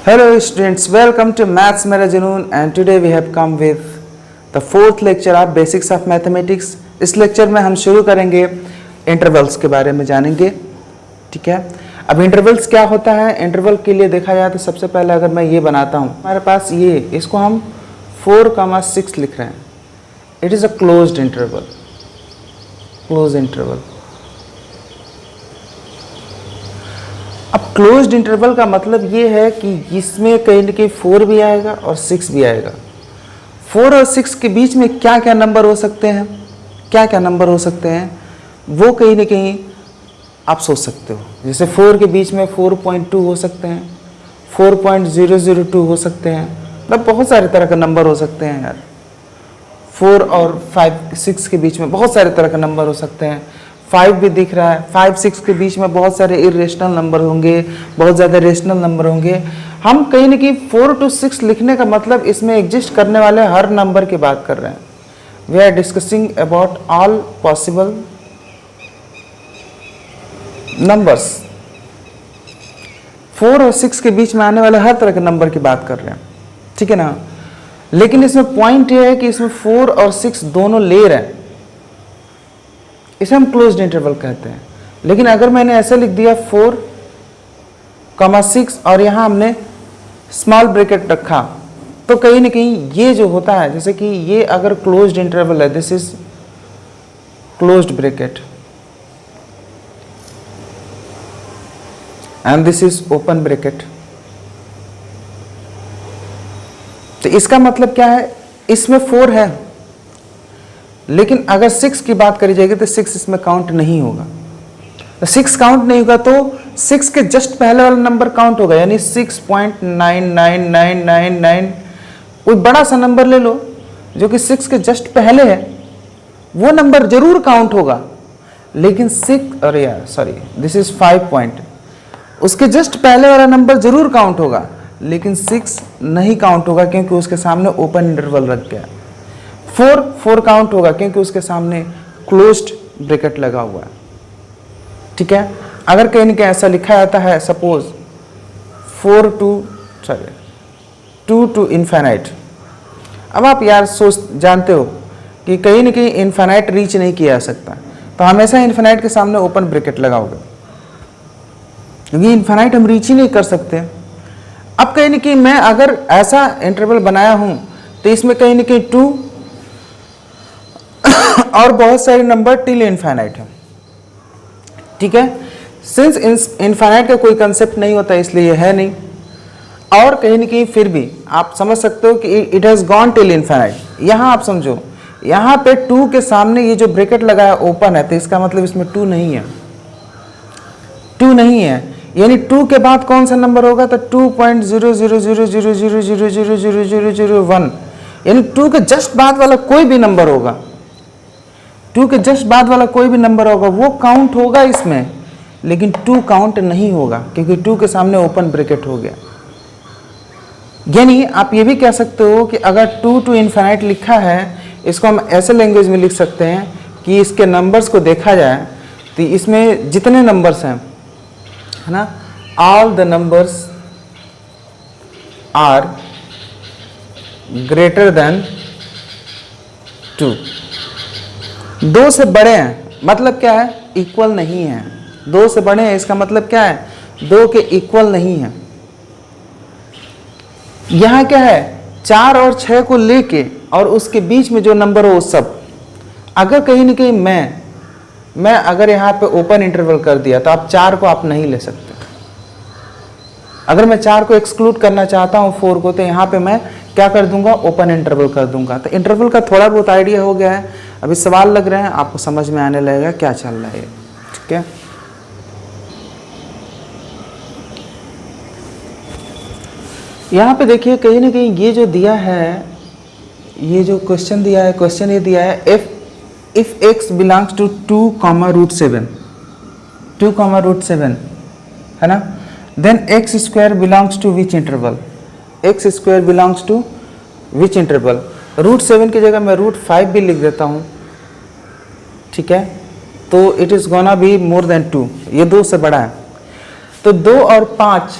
Hello students, welcome to Maths Mera Junoon and today we have come with the fourth lecture of Basics of Mathematics। इस lecture में हम शुरू करेंगे intervals के बारे में जानेंगे। ठीक है, अब इंटरवल्स क्या होता है, इंटरवल के लिए देखा जाए तो सबसे पहले अगर मैं ये बनाता हूँ, हमारे पास ये, इसको हम 4,6 लिख रहे हैं। It is a closed interval, close interval. अब क्लोज्ड इंटरवल का मतलब ये है कि इसमें कहीं न कहीं 4 भी आएगा और 6 भी आएगा। 4 और 6 के बीच में क्या क्या नंबर हो सकते हैं, क्या क्या नंबर हो सकते हैं वो कहीं न कहीं आप सोच सकते हो। जैसे 4 के बीच में 4.2 हो सकते हैं, 4.002 हो सकते हैं, मतलब बहुत सारे तरह के नंबर हो सकते हैं यार। 4 और 6 के बीच में बहुत सारे तरह के नंबर हो सकते हैं। 5 भी दिख रहा है, 5-6 के बीच में बहुत सारे इरेशनल नंबर होंगे, बहुत ज़्यादा रेशनल नंबर होंगे। हम कहीं न कहीं 4 to 6 लिखने का मतलब इसमें एग्जिस्ट करने वाले हर नंबर की बात कर रहे हैं। We are discussing about all possible numbers. 4 और 6 के बीच में आने वाले हर तरह के नंबर की बात कर रहे हैं, ठीक है ना। लेकिन इसमें पॉइंट ये है कि इसमें 4 और 6 दोनों ले रहे हैं, इसे हम क्लोज्ड इंटरवल कहते हैं। लेकिन अगर मैंने ऐसे लिख दिया 4,6 और यहाँ हमने स्मॉल ब्रैकेट रखा, तो कहीं ना कहीं ये जो होता है, जैसे कि ये अगर क्लोज्ड इंटरवल है, this is closed bracket and this is open bracket, तो इसका मतलब क्या है, इसमें 4 है, लेकिन अगर 6 की बात करी जाएगी तो 6 इसमें काउंट नहीं होगा। तो 6 काउंट नहीं होगा तो 6 के जस्ट पहले वाला नंबर काउंट होगा, यानी 6.99999। कोई बड़ा सा नंबर ले लो जो कि 6 के जस्ट पहले है, वो नंबर जरूर काउंट होगा। लेकिन 6, अरे यार सॉरी, दिस इज 5 पॉइंट, उसके जस्ट पहले वाला नंबर जरूर काउंट होगा, लेकिन 6 नहीं काउंट होगा क्योंकि उसके सामने ओपन इंटरवल रख गया। 4 काउंट होगा क्योंकि उसके सामने क्लोज्ड ब्रैकेट लगा हुआ है। ठीक है, अगर कहीं न कहीं ऐसा लिखा जाता है, सपोज 2 to इन्फिनाइट। अब आप यार जानते हो कि कहीं न कहीं इन्फिनाइट रीच नहीं किया जा सकता, तो हमेशा इन्फिनाइट के सामने ओपन ब्रैकेट लगाओगे, क्योंकि इन्फिनाइट हम रीच ही नहीं कर सकते। अब कहीं न कहीं मैं अगर ऐसा इंटरवल बनाया हूं तो इसमें कहीं न कहीं 2 और बहुत सारे नंबर टिल इनफाइनाइट है। ठीक है, सिंस इनफाइनाइट का कोई कंसेप्ट नहीं होता इसलिए है नहीं, और कहीं न कहीं फिर भी आप समझ सकते हो कि it has gone till infinite. यहाँ आप समझो, यहाँ पे 2 के सामने ये जो ब्रैकेट लगा है ओपन है, तो इसका मतलब इसमें 2 नहीं है, 2 नहीं है, यानी 2 के बाद कौन सा नंबर होगा, तो 2.0000000000001, यानी 2 के जस्ट बाद वाला कोई भी नंबर होगा, 2 के जस्ट बाद वाला कोई भी नंबर होगा वो काउंट होगा इसमें, लेकिन 2 काउंट नहीं होगा क्योंकि 2 के सामने ओपन ब्रैकेट हो गया। यानी आप ये भी कह सकते हो कि अगर 2 to इन्फिनाइट लिखा है, इसको हम ऐसे लैंग्वेज में लिख सकते हैं कि इसके नंबर्स को देखा जाए तो इसमें जितने नंबर्स हैं, है ना, all the numbers are greater than 2। 2 से बड़े हैं मतलब क्या है, इक्वल नहीं है। 2 से बड़े हैं इसका मतलब क्या है, 2 के इक्वल नहीं है। यहां क्या है, 4 और 6 को लेके और उसके बीच में जो नंबर हो सब, अगर कहीं न कहीं मैं अगर यहाँ पे ओपन इंटरवल कर दिया तो आप 4 को आप नहीं ले सकते। अगर मैं 4 को एक्सक्लूड करना चाहता हूँ 4 को, तो यहाँ पे मैं क्या कर दूंगा, ओपन इंटरवल कर दूंगा। तो इंटरवल का थोड़ा बहुत आइडिया हो गया है। अभी सवाल लग रहे हैं, आपको समझ में आने लगेगा क्या चल रहा है। ठीक है, यहाँ पे देखिए कहीं ना कहीं ये जो दिया है, ये जो क्वेश्चन दिया है, क्वेश्चन ये दिया है, इफ x बिलोंग्स टू 2,7, 2,7 है ना, then x square belongs to which interval, x square belongs to which interval. √7 की जगह मैं √5 भी लिख देता हूँ। ठीक है, तो it is gonna be more than 2, ये 2 से बड़ा है। तो 2 और 5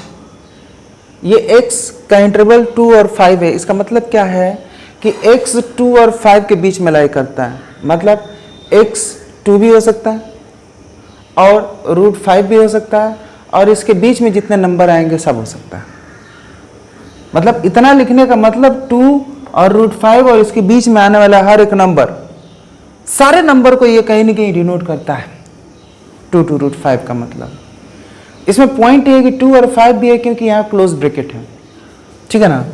ये x का इंटरवल 2 और 5 है, इसका मतलब क्या है कि x 2 और 5 के बीच में लाई करता है, मतलब x 2 भी हो सकता है और √5 भी हो सकता है और इसके बीच में जितने नंबर आएंगे सब हो सकता है। मतलब इतना लिखने का मतलब 2 और √5 और इसके बीच में आने वाला हर एक नंबर, सारे नंबर को ये कहीं ना कहीं डिनोट करता है 2 to √5 का मतलब। इसमें पॉइंट ये है कि 2 और 5 भी है क्योंकि यहाँ क्लोज ब्रैकेट है, ठीक है ना।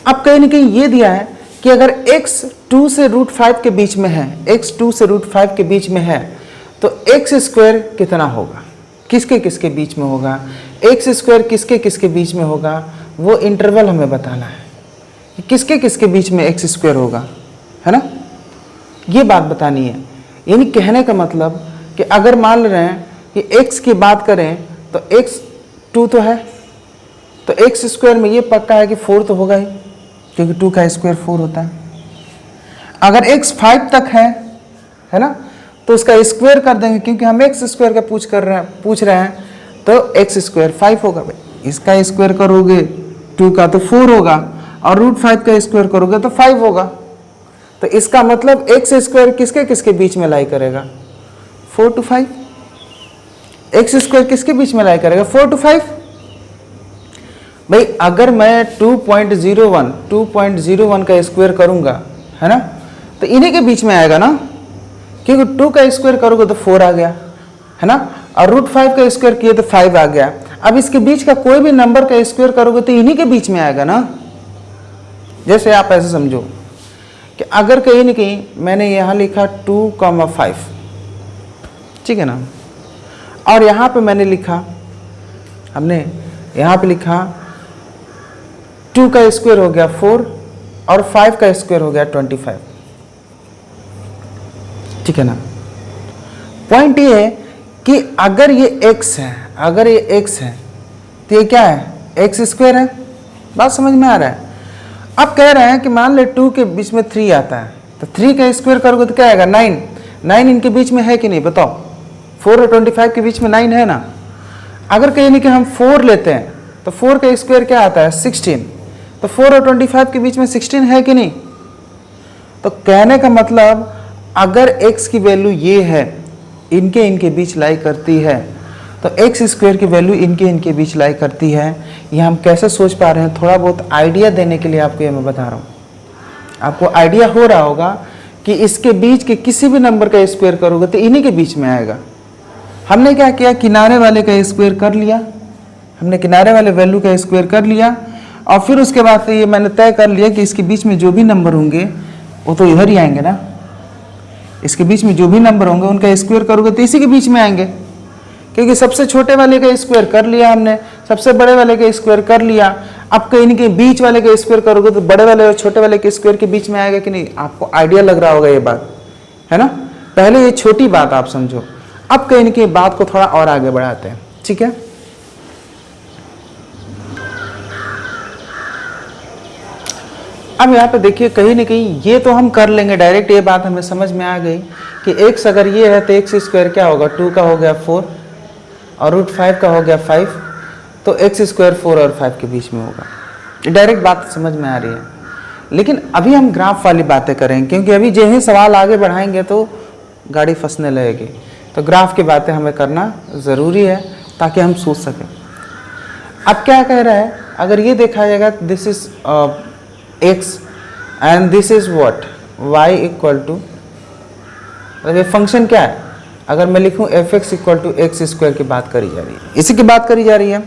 अब कहीं ना कहीं ये दिया है कि अगर x 2 से √5 के बीच में है, x 2 से √5 के बीच में है तो x स्क्वायर कितना होगा, किसके किसके बीच में होगा, x स्क्वायर किसके किसके बीच में होगा, वो इंटरवल हमें बताना है कि किसके किसके बीच में x स्क्वायर होगा, है ना। ये बात बतानी है। यानी कहने का मतलब कि अगर मान रहे हैं कि x की बात करें तो x 2 तो है, तो x स्क्वायर में ये पक्का है कि 4 तो होगा ही, क्योंकि 2 का स्क्वायर 4 होता है। अगर x 5 तक है ना, तो उसका स्क्वायर कर देंगे, क्योंकि हम x स्क्वायर का पूछ रहे हैं तो x स्क्वायर 5 होगा। भाई इसका स्क्वायर करोगे 2 का तो 4 होगा और √5 का स्क्वायर करोगे तो 5 होगा। तो इसका मतलब x स्क्वायर किसके किसके बीच में लाई करेगा, 4 to 5। x स्क्वायर किसके बीच में लाई करेगा, 4 to 5। भाई अगर मैं 2.01 का स्क्वायर करूंगा, है ना, तो इन्हीं के बीच में आएगा ना, क्योंकि 2 का स्क्वायर करोगे तो 4 आ गया, है ना, और √5 का स्क्वायर किए तो 5 आ गया। अब इसके बीच का कोई भी नंबर का स्क्वायर करोगे तो इन्हीं के बीच में आएगा ना। जैसे आप ऐसे समझो कि अगर कहीं ना कहीं मैंने यहाँ लिखा 2,5, ठीक है ना, और यहाँ पे मैंने लिखा, हमने यहाँ पे लिखा 2 का स्क्वायर हो गया 4 और 5 का स्क्वायर हो गया 25, ठीक है ना। पॉइंट ये है कि अगर ये x है, अगर ये x है तो ये क्या है, x स्क्वायर है। बात समझ में आ रहा है। अब कह रहे हैं कि मान ले 2 के बीच में 3 आता है, तो 3 का स्क्वायर करोगे तो क्या आएगा, 9 इनके बीच में है कि नहीं बताओ, 4 और 25 के बीच में 9 है ना। अगर कहीं नहीं कि हम 4 लेते हैं तो 4 का स्क्वायर क्या आता है, 16, तो 4 और 25 के बीच में 16 है कि नहीं। तो कहने का मतलब अगर x की वैल्यू ये है, इनके इनके बीच लाई करती है, तो x स्क्वायर की वैल्यू इनके इनके बीच लाई करती है। ये हम कैसे सोच पा रहे हैं, थोड़ा बहुत आइडिया देने के लिए आपको ये मैं बता रहा हूँ। आपको आइडिया हो रहा होगा कि इसके बीच के किसी भी नंबर का स्क्वायर करोगे तो इन्हीं के बीच में आएगा। हमने क्या किया, किनारे वाले का स्क्वायर कर लिया, हमने किनारे वाले वैल्यू का स्क्वायर कर लिया और फिर उसके बाद से ये मैंने तय कर लिया कि इसके बीच में जो भी नंबर होंगे वो तो इधर ही आएंगे ना। इसके बीच में जो भी नंबर होंगे उनका स्क्वायर करोगे तो इसी के बीच में आएंगे, क्योंकि सबसे छोटे वाले का स्क्वायर कर लिया हमने, सबसे बड़े वाले का स्क्वायर कर लिया। अब कहीं ना कहीं बीच वाले का स्क्वायर करोगे तो बड़े वाले और छोटे वाले के स्क्वायर के बीच में आएगा कि नहीं। आपको आइडिया लग रहा होगा ये बात, है ना। पहले ये छोटी बात आप समझो, अब कहीं ना कहीं बात को थोड़ा और आगे बढ़ाते हैं, ठीक है। अब यहाँ पे देखिए कहीं ना कहीं ये तो हम कर लेंगे डायरेक्ट, ये बात हमें समझ में आ गई कि x अगर ये है तो x स्क्वायर क्या होगा, 2 का हो गया 4 और √5 का हो गया 5, तो x स्क्वायर 4 और 5 के बीच में होगा। डायरेक्ट बात समझ में आ रही है। लेकिन अभी हम ग्राफ वाली बातें करेंगे, क्योंकि अभी जो ही सवाल आगे बढ़ाएंगे तो गाड़ी फंसने लगेगी। तो ग्राफ की बातें हमें करना ज़रूरी है ताकि हम सोच सकें। अब क्या कह रहा है, अगर ये देखा जाएगा this is x and this is what, y equal to, मतलब ये फंक्शन क्या है, अगर मैं लिखूं f(x) equal to x square की बात करी जा रही है, इसी की बात करी जा रही है।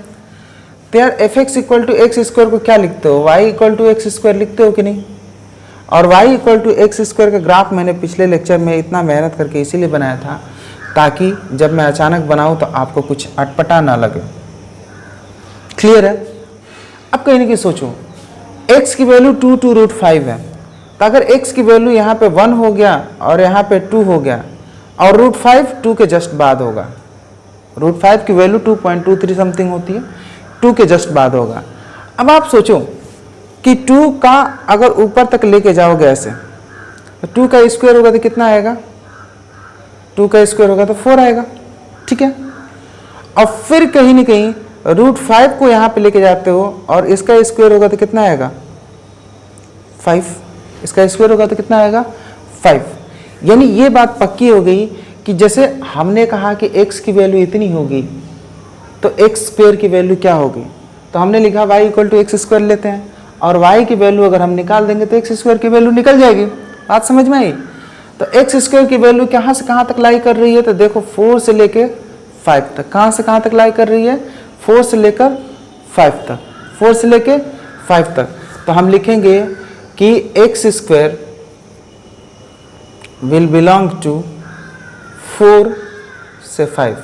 तो यार f(x) equal to x square को क्या लिखते हो, y equal to x square लिखते हो कि नहीं। और y equal to x square का ग्राफ मैंने पिछले लेक्चर में इतना मेहनत करके इसीलिए बनाया था ताकि जब मैं अचानक बनाऊं तो आपको कुछ अटपटा ना लगे। क्लियर है। अब कहीं ना कहीं सोचो, x की वैल्यू 2 to √5 है, तो अगर x की वैल्यू यहाँ पे 1 हो गया और यहाँ पे 2 हो गया और √5 2 के जस्ट बाद होगा, √5 की वैल्यू 2.23 समथिंग होती है, 2 के जस्ट बाद होगा। अब आप सोचो कि 2 का अगर ऊपर तक लेके जाओगे ऐसे, तो 2 का स्क्वायर होगा तो कितना आएगा, 2 का स्क्वायर होगा तो 4 आएगा, ठीक है। और फिर कहीं ना कहीं √5 को यहाँ पे लेके जाते हो और इसका स्क्वायर होगा तो कितना आएगा 5, इसका स्क्वायर होगा तो कितना आएगा 5। यानी ये बात पक्की हो गई कि जैसे हमने कहा कि x की वैल्यू इतनी होगी तो x स्क्वायर की वैल्यू क्या होगी, तो हमने लिखा y = x स्क्वायर लेते हैं और y की वैल्यू अगर हम निकाल देंगे तो x स्क्वायर की वैल्यू निकल जाएगी। बात समझ में आई? तो x स्क्वायर की वैल्यू कहाँ से कहाँ तक लाई कर रही है, तो देखो 4 से लेकर 5 तक। कहाँ से कहाँ तक लाई कर रही है? 4 से लेकर 5 तक, 4 से लेकर 5 तक। तो हम लिखेंगे कि x square will belong to 4 से 5।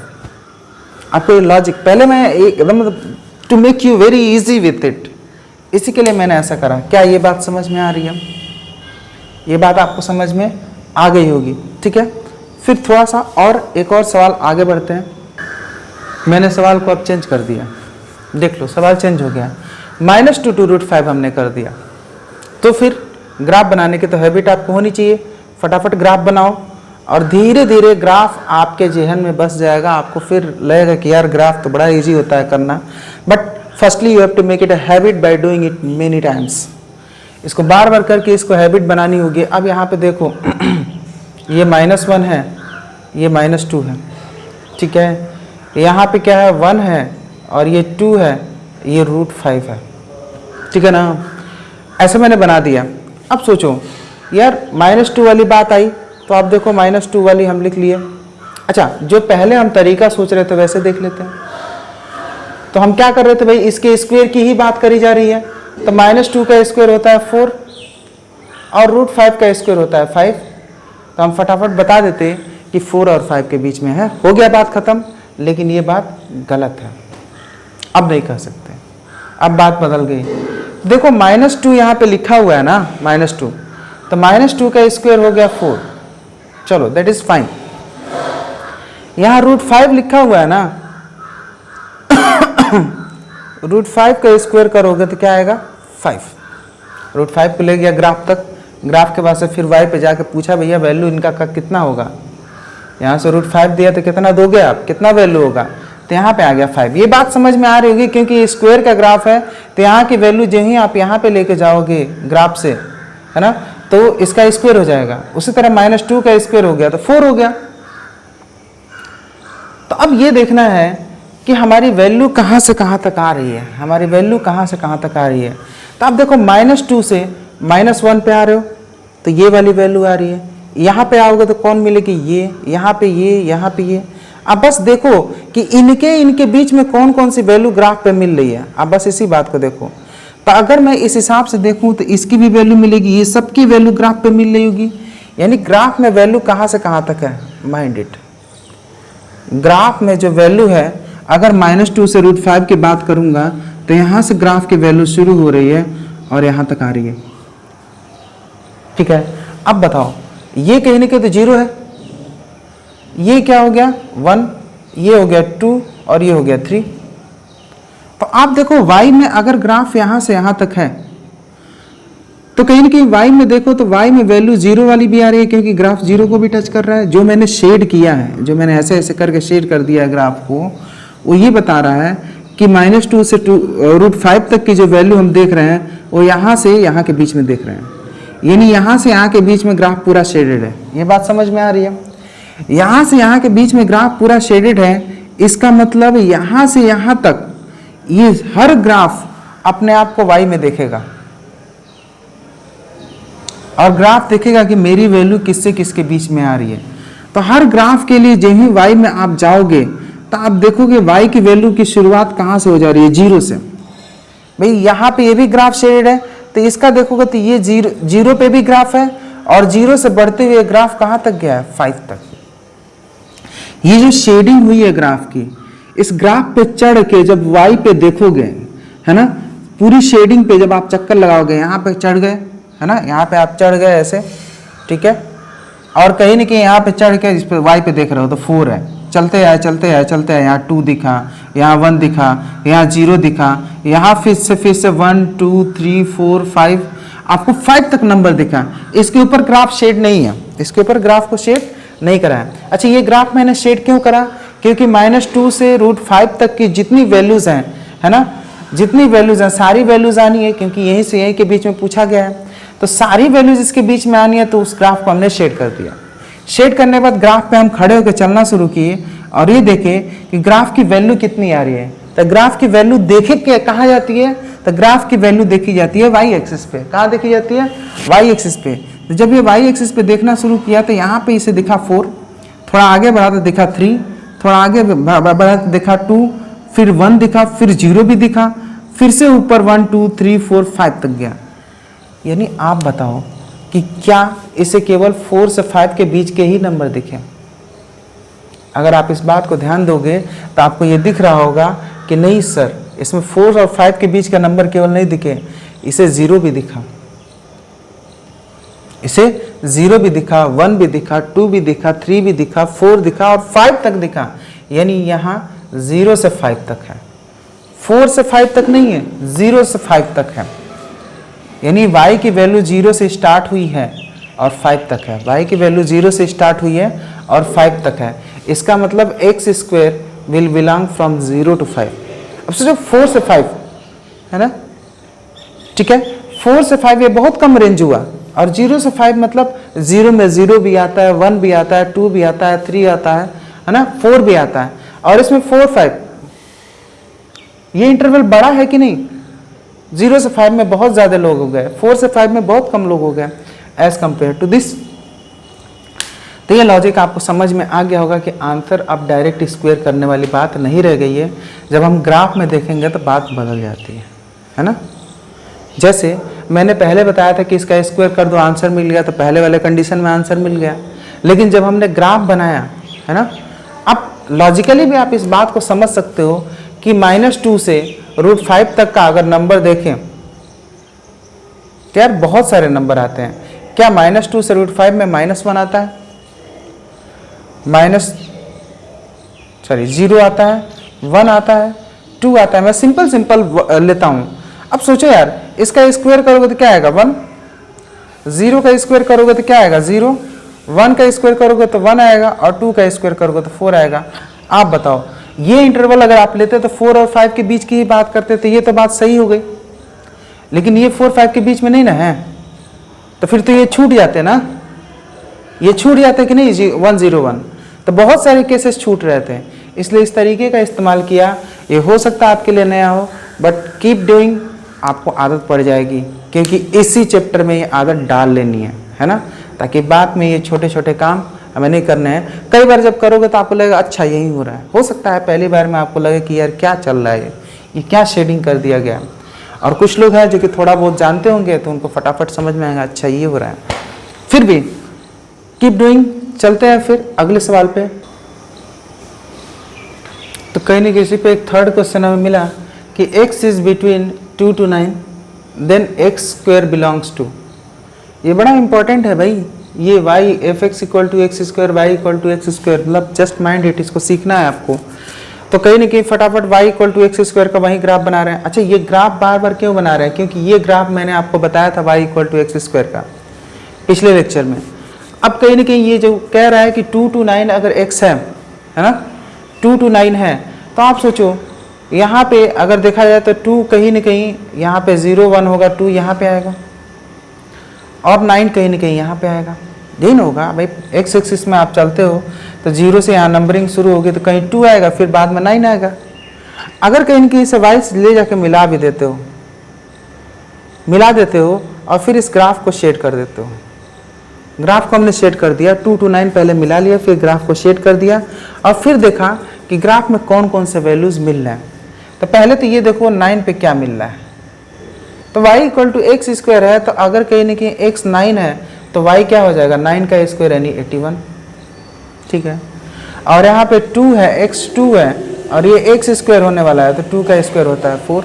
आपको ये लॉजिक पहले मैं एकदम to make you very easy with it, इसी के लिए मैंने ऐसा करा। क्या ये बात समझ में आ रही है? ये बात आपको समझ में आ गई होगी, ठीक है। फिर थोड़ा सा और एक और सवाल आगे बढ़ते हैं। मैंने सवाल को अब चेंज कर दिया, देख लो सवाल चेंज हो गया। -2 to √5 हमने कर दिया। तो फिर ग्राफ बनाने की तो हैबिट आपको होनी चाहिए। फटाफट ग्राफ बनाओ और धीरे धीरे ग्राफ आपके जहन में बस जाएगा। आपको फिर लगेगा कि यार ग्राफ तो बड़ा इजी होता है करना, but firstly you have to make it a habit by doing it many times. इसको बार बार करके इसको हैबिट बनानी होगी। अब यहाँ पे देखो ये -1 है, ये -2 है, ठीक है। यहाँ पे क्या है 1 है और ये 2 है, ये √5 है, ठीक है ना। ऐसे मैंने बना दिया। अब सोचो यार -2 वाली बात आई तो आप देखो -2 वाली हम लिख लिए। अच्छा, जो पहले हम तरीका सोच रहे थे वैसे देख लेते हैं। तो हम क्या कर रहे थे भाई, इसके स्क्वायर की ही बात करी जा रही है। तो -2 का स्क्वायर होता है 4 और √5 का स्क्वायर होता है 5। तो हम फटाफट बता देते कि 4 और 5 के बीच में है, हो गया बात खत्म। लेकिन ये बात गलत है, अब नहीं कह सकते, अब बात बदल गई। देखो -2 यहाँ पे लिखा हुआ है ना, -2, तो -2 का स्क्वायर हो गया 4, चलो दैट इज फाइन। यहाँ √5 लिखा हुआ है ना, √5 का स्क्वायर करोगे तो क्या आएगा 5। √5 को ले गया ग्राफ तक, ग्राफ के बाद से फिर y पे जाके पूछा भैया वैल्यू इनका कितना होगा। यहाँ से √5 दिया तो कितना दोगे आप, कितना वैल्यू होगा, तो यहाँ पे आ गया 5। ये बात समझ में आ रही होगी क्योंकि ये स्क्वायर का ग्राफ है। तो यहाँ की वैल्यू जो ही आप यहाँ पे लेके जाओगे ग्राफ से, है ना, तो इसका स्क्वायर हो जाएगा। उसी तरह -2 का स्क्वायर हो गया तो 4 हो गया। तो अब ये देखना है कि हमारी वैल्यू कहाँ से कहाँ तक आ रही है, हमारी वैल्यू कहाँ से कहाँ तक आ रही है। तो आप देखो -2 से -1 पे आ रहे हो तो ये वाली वैल्यू आ रही है। यहाँ पे आओगे तो कौन मिलेगी, ये, यहाँ पे ये, यहाँ पे ये। अब बस देखो कि इनके बीच में कौन कौन सी वैल्यू ग्राफ पे मिल रही है। अब बस इसी बात को देखो। तो अगर मैं इस हिसाब से देखूं तो इसकी भी वैल्यू मिलेगी, ये सबकी वैल्यू ग्राफ पे मिल रही होगी। यानी ग्राफ में वैल्यू कहाँ से कहाँ तक है, माइंड इट। ग्राफ में जो वैल्यू है, अगर -2 से √5 की बात करूंगा तो यहाँ से ग्राफ की वैल्यू शुरू हो रही है और यहाँ तक आ रही है, ठीक है। अब बताओ, ये कहीं ना कहीं तो 0 है, ये क्या हो गया 1, ये हो गया 2 और ये हो गया 3। तो आप देखो y में अगर ग्राफ यहाँ से यहाँ तक है तो कहीं ना कहीं y में देखो तो y में वैल्यू 0 वाली भी आ रही है क्योंकि ग्राफ 0 को भी टच कर रहा है। जो मैंने शेड किया है, जो मैंने ऐसे ऐसे करके शेड कर दिया है ग्राफ को, वो ये बता रहा है कि -2 से √5 तक की जो वैल्यू हम देख रहे हैं वो यहाँ से यहाँ के बीच में देख रहे हैं। यानी यहाँ से यहाँ के बीच में ग्राफ पूरा शेडेड है। ये बात समझ में आ रही है? यहाँ से यहाँ के बीच में ग्राफ पूरा शेडेड है, इसका मतलब यहाँ से यहाँ तक ये हर ग्राफ अपने आप को y में देखेगा और ग्राफ देखेगा कि मेरी वैल्यू किससे किसके बीच में आ रही है। तो हर ग्राफ के लिए जो ही y में आप जाओगे तो आप देखोगे y की वैल्यू की शुरुआत कहाँ से हो जा रही है, 0 से। भाई यहाँ पे ये भी ग्राफ शेडेड है तो इसका देखोगे तो ये 0 पे भी ग्राफ है और 0 से बढ़ते हुए ग्राफ कहाँ तक गया है, 5 तक। ये जो शेडिंग हुई है ग्राफ की, इस ग्राफ पे चढ़ के जब y पे देखोगे, है ना, पूरी शेडिंग पे जब आप चक्कर लगाओगे, यहाँ पे चढ़ गए, है ना, यहाँ पे आप चढ़ गए ऐसे, ठीक है, और कहीं ना कहीं यहाँ पे चढ़ के इस पे y पे देख रहे हो तो 4 है, चलते आए चलते आए चलते आए, यहाँ 2 दिखा, यहाँ 1 दिखा, यहाँ 0 दिखा, यहाँ फिर से 1 2 3 4 5, आपको 5 तक नंबर दिखा। इसके ऊपर ग्राफ शेड नहीं है, इसके ऊपर ग्राफ को शेड नहीं करा है। अच्छा, ये ग्राफ मैंने शेड क्यों करा, क्योंकि -2 से √5 तक की जितनी वैल्यूज़ हैं, है ना, जितनी वैल्यूज़ हैं सारी वैल्यूज़ आनी है, क्योंकि यहीं से यहीं के बीच में पूछा गया है। तो सारी वैल्यूज़ इसके बीच में आनी है, तो उस ग्राफ को हमने शेड कर दिया। शेड करने के बाद ग्राफ पे हम खड़े होकर चलना शुरू किए और ये देखे कि ग्राफ की वैल्यू कितनी आ रही है। तो ग्राफ की वैल्यू देखे के कहाँ जाती है, तो ग्राफ की वैल्यू देखी जाती है वाई एक्सिस पे। कहाँ देखी जाती है? वाई एक्सिस पे। तो जब ये वाई एक्सिस पे देखना शुरू किया तो यहाँ पे इसे दिखा 4, थोड़ा आगे बढ़ा तो दिखा 3, थोड़ा आगे बढ़ा तो दिखा 2, फिर 1 दिखा, फिर 0 भी दिखा, फिर से ऊपर 1 2 3 4 5 तक गया। यानी आप बताओ कि क्या इसे केवल 4 से 5 के बीच के ही नंबर दिखे? अगर आप इस बात को ध्यान दोगे तो आपको ये दिख रहा होगा कि नहीं सर, इसमें 4 और 5 के बीच का नंबर केवल नहीं दिखे, इसे 0 भी दिखा, इसे 0 भी दिखा, 1 भी दिखा, 2 भी दिखा, 3 भी दिखा, 4 दिखा और 5 तक दिखा। यानी यहाँ 0 से 5 तक है, 4 से 5 तक नहीं है, 0 से 5 तक है। यानी y की वैल्यू 0 से स्टार्ट हुई है और 5 तक है। y की वैल्यू 0 से स्टार्ट हुई है और 5 तक है। इसका मतलब x square will belong from 0 to 5। अब सोचो 4 से 5 है ना, ठीक है, 4 से 5 ये बहुत कम रेंज हुआ, और 0 से 5 मतलब 0 में 0 भी आता है, 1 भी आता है, 2 भी आता है, 3 आता है ना, 4 भी आता है, और इसमें 4 5 ये इंटरवल बड़ा है कि नहीं? 0 से 5 में बहुत ज़्यादा लोग हो गए, 4 से 5 में बहुत कम लोग हो गए एज कंपेयर टू दिस। तो ये लॉजिक आपको समझ में आ गया होगा कि आंसर अब डायरेक्ट स्क्वायर करने वाली बात नहीं रह गई है। जब हम ग्राफ में देखेंगे तो बात बदल जाती है ना। जैसे मैंने पहले बताया था कि इसका स्क्वायर कर दो आंसर मिल गया, तो पहले वाले कंडीशन में आंसर मिल गया। लेकिन जब हमने ग्राफ बनाया है ना, अब लॉजिकली भी आप इस बात को समझ सकते हो कि -2 से √5 तक का अगर नंबर देखें तो यार बहुत सारे नंबर आते हैं। क्या -2 से √5 में -1 आता है, 0 आता है, 1 आता है, 2 आता है। मैं सिंपल लेता हूं। अब सोचो यार, इसका स्क्वायर करोगे तो क्या आएगा? 1। 0 का स्क्वायर करोगे तो क्या आएगा? 0। 1 का स्क्वायर करोगे तो 1 आएगा, और 2 का स्क्वायर करोगे तो 4 आएगा। आप बताओ, ये इंटरवल अगर आप लेते तो 4 और 5 के बीच की ही बात करते तो ये तो बात सही हो गई, लेकिन ये 4 5 के बीच में नहीं ना है, तो फिर तो ये छूट जाते ना, ये छूट जाते कि नहीं? 1 0 1। तो बहुत सारे केसेस छूट रहे थे, इसलिए इस तरीके का इस्तेमाल किया। ये हो सकता है आपके लिए नया हो, बट कीप डूइंग, आपको आदत पड़ जाएगी, क्योंकि इसी चैप्टर में ये आदत डाल लेनी है ना, ताकि बाद में ये छोटे छोटे काम हमें नहीं करने हैं। कई बार जब करोगे तो आपको लगेगा अच्छा यही हो रहा है। हो सकता है पहली बार में आपको लगे कि यार क्या चल रहा है, ये क्या शेडिंग कर दिया गया। और कुछ लोग हैं जो कि थोड़ा बहुत जानते होंगे तो उनको फटाफट समझ में आएगा अच्छा ये हो रहा है। फिर भी कीप डूइंग। चलते हैं फिर अगले सवाल पे। तो कहीं ना किसी पे एक थर्ड क्वेश्चन हमें मिला कि x is between 2 to 9 then x square belongs to. ये बड़ा इंपॉर्टेंट है भाई, ये y f(x = x square y = x square, मतलब जस्ट माइंड इट, इसको सीखना है आपको। तो कहीं ना कहीं फटाफट y = x स्क्वायर का वही ग्राफ बना रहे हैं। अच्छा, ये ग्राफ बार बार क्यों बना रहे हैं? क्योंकि ये ग्राफ मैंने आपको बताया था y = x स्क्वायर का पिछले लेक्चर में। अब कहीं ना कहीं ये जो कह रहा है कि 2 to 9 अगर x है ना, 2 to 9 है, तो आप सोचो यहाँ पे अगर देखा जाए तो 2 कहीं ना कहीं यहाँ पे 0 1 होगा, 2 यहाँ पे आएगा, और 9 कहीं ना कहीं यहाँ पे आएगा। यही ना होगा भाई, एक्स एक्सिस में आप चलते हो तो 0 से यहाँ नंबरिंग शुरू होगी, तो कहीं 2 आएगा, फिर बाद में 9 आएगा। अगर कहीं ना कहीं इसे y ले जाके मिला भी देते हो, मिला देते हो और फिर इस ग्राफ को शेड कर देते हो। ग्राफ को हमने शेड कर दिया, 2 to 9 पहले मिला लिया, फिर ग्राफ को शेड कर दिया, और फिर देखा कि ग्राफ में कौन कौन से वैल्यूज मिल रहे हैं। तो पहले तो ये देखो 9 पे क्या मिल रहा है, तो y = x स्क्वायर है, तो अगर कहीं ना कहीं x 9 है तो y क्या हो जाएगा? 9 का स्क्वायर यानी 81, ठीक है। और यहाँ पे 2 है, x 2 है, और ये x स्क्वायर होने वाला है, तो 2 का स्क्वायर होता है 4।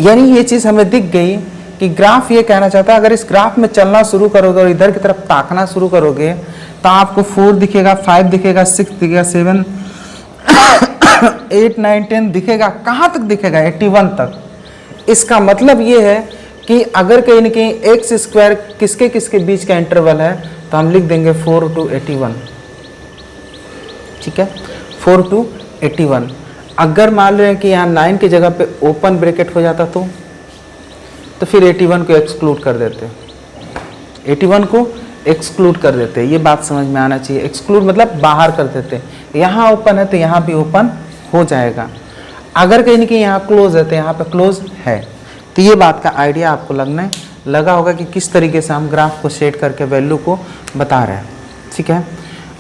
यानी ये चीज़ हमें दिख गई कि ग्राफ ये कहना चाहता है, अगर इस ग्राफ में चलना शुरू करोगे और इधर की तरफ ताकना शुरू करोगे तो आपको 4 दिखेगा, 5 दिखेगा, 6 दिखेगा, 7 8 9 10 दिखेगा। कहाँ तक दिखेगा? 81 तक। इसका मतलब ये है कि अगर कहीं ना कहीं एक्स स्क्वायर किसके किसके बीच का इंटरवल है, तो हम लिख देंगे 4 to 81, ठीक है, 4 to 81। अगर मान रहे हैं कि यहाँ 9 की जगह पे ओपन ब्रैकेट हो जाता तो फिर 81 को एक्सक्लूड कर देते, 81 को एक्सक्लूड कर देते। ये बात समझ में आना चाहिए, एक्सक्लूड मतलब बाहर कर देते। यहाँ ओपन है तो यहाँ भी ओपन हो जाएगा। अगर कहीं ना कहीं यहाँ क्लोज है तो यहाँ पे क्लोज है। तो ये बात का आइडिया आपको लगा होगा कि किस तरीके से हम ग्राफ को सेट करके वैल्यू को बता रहे हैं, ठीक है।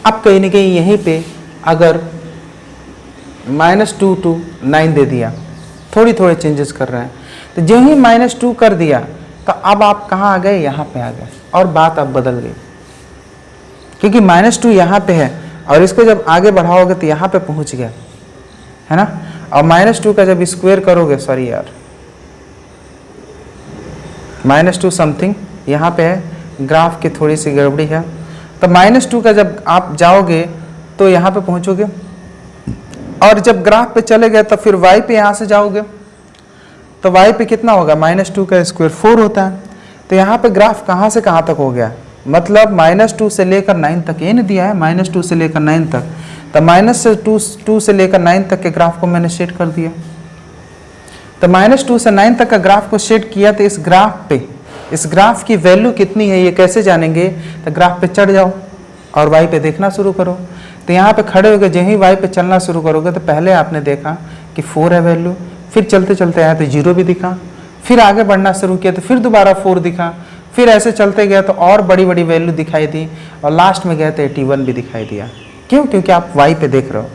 अब कहीं ना कहीं यहीं पे अगर -2 to 9 दे दिया, थोड़े चेंजेस कर रहे हैं, तो जो ही -2 कर दिया तो अब आप कहाँ आ गए, यहाँ पे आ गए और बात अब बदल गई, क्योंकि -2 यहाँ पे है और इसको जब आगे बढ़ाओगे तो यहाँ पे पहुँच गया, है ना। और -2 का जब स्क्वायर करोगे, सॉरी यार, -2 समथिंग यहाँ पे है, ग्राफ की थोड़ी सी गड़बड़ी है। तो -2 का जब आप जाओगे तो यहाँ पे पहुँचोगे और जब ग्राफ पे चले गए तो फिर y पे यहाँ से जाओगे तो y पे कितना होगा, -2 का स्क्वायर 4 होता है। तो यहाँ पे ग्राफ कहाँ से कहाँ तक हो गया, मतलब -2 से लेकर 9 तक, ये नहीं दिया है, -2 से लेकर 9 तक। तो -2 से लेकर 9 तक के ग्राफ को मैंने सेट कर दिया। तो -2 से 9 तक का ग्राफ को सेट किया तो इस ग्राफ की वैल्यू कितनी है ये कैसे जानेंगे, तो ग्राफ पे चढ़ जाओ और y पे देखना शुरू करो। तो यहाँ पे खड़े हो गए, जब ही y पे चलना शुरू करोगे तो पहले आपने देखा कि 4 है वैल्यू, फिर चलते चलते आया तो 0 भी दिखा, फिर आगे बढ़ना शुरू किया तो फिर दोबारा 4 दिखा, फिर ऐसे चलते गया तो और बड़ी बड़ी वैल्यू दिखाई दी और लास्ट में गए तो 81 भी दिखाई दिया। क्यों, क्योंकि आप y पे देख रहे हो।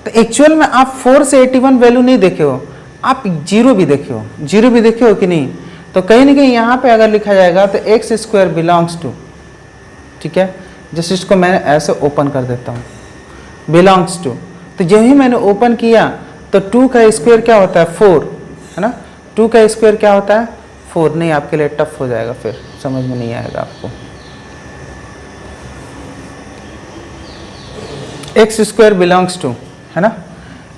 तो एक्चुअल में आप 4 से 81 वैल्यू नहीं देखे हो, आप 0 भी देखे हो, 0 भी देखे हो कि नहीं। तो कहीं ना कहीं यहाँ पे अगर लिखा जाएगा तो x स्क्वायर बिलोंग्स टू, ठीक है, जैसे इसको मैं ऐसे ओपन कर देता हूँ, बिलोंग्स टू। तो जो ही मैंने ओपन किया तो 2 का स्क्वायर क्या होता है, 4, है ना। 2 का स्क्वायर क्या होता है, 4। नहीं, आपके लिए टफ हो जाएगा, फिर समझ में नहीं आएगा आपको। x स्क्वायर बिलोंग्स टू, है ना,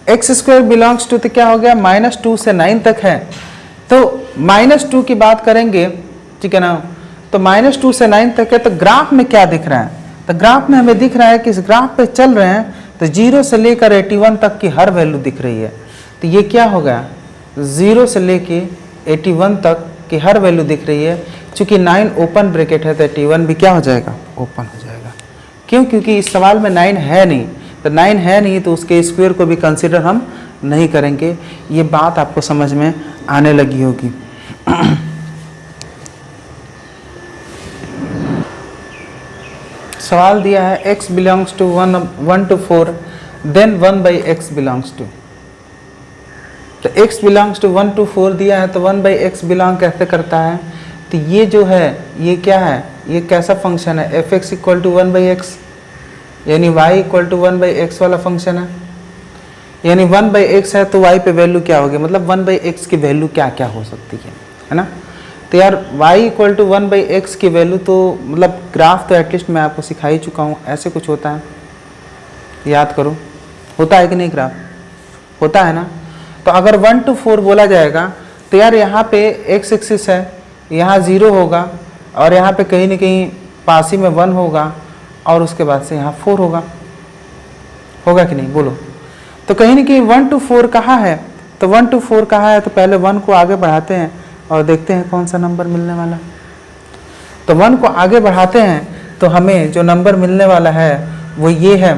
x स्क्वायर बिलोंग्स टू तो क्या हो गया, -2 से 9 तक है। तो -2 की बात करेंगे, ठीक है ना। तो -2 से 9 तक है, तो ग्राफ में क्या दिख रहा है, तो ग्राफ में हमें दिख रहा है कि इस ग्राफ पे चल रहे हैं तो 0 से लेकर 81 तक की हर वैल्यू दिख रही है। तो ये क्या हो गया, 0 से लेके 81 तक की हर वैल्यू दिख रही है। चूंकि 9 ओपन ब्रैकेट है तो 81 भी क्या हो जाएगा, ओपन हो जाएगा। क्यों, क्योंकि इस सवाल में 9 है नहीं, तो 9 है नहीं तो उसके स्क्वायर को भी कंसिडर हम नहीं करेंगे। ये बात आपको समझ में आने लगी होगी। सवाल दिया है x belongs to 1 to 4 then 1/x belongs to. तो x बिलोंग्स टू 1 to 4 दिया है तो 1/x बिलोंग कैसे करता है, तो ये जो है ये क्या है, ये कैसा फंक्शन है, f(x = 1/x), यानी y = 1/x वाला फंक्शन है। यानी 1/x है तो y पे वैल्यू क्या होगी, मतलब 1/x की वैल्यू क्या क्या हो सकती है ना। तो यार y = 1/x की वैल्यू तो मतलब ग्राफ तो एटलीस्ट मैं आपको सिखा ही चुका हूँ, ऐसे कुछ होता है, याद करो, होता है कि नहीं, ग्राफ होता है ना। तो अगर 1 to 4 बोला जाएगा तो यार यहाँ पे x एक्सिस है, यहाँ 0 होगा और यहाँ पे कहीं ना कहीं पास ही में 1 होगा और उसके बाद से यहाँ 4 होगा कि नहीं, बोलो। तो कहीं ना कहीं 1 to 4 कहाँ है, तो 1 to 4 कहाँ है, तो पहले 1 को आगे बढ़ाते हैं और देखते हैं कौन सा नंबर मिलने वाला। तो 1 को आगे बढ़ाते हैं तो हमें जो नंबर मिलने वाला है वो ये है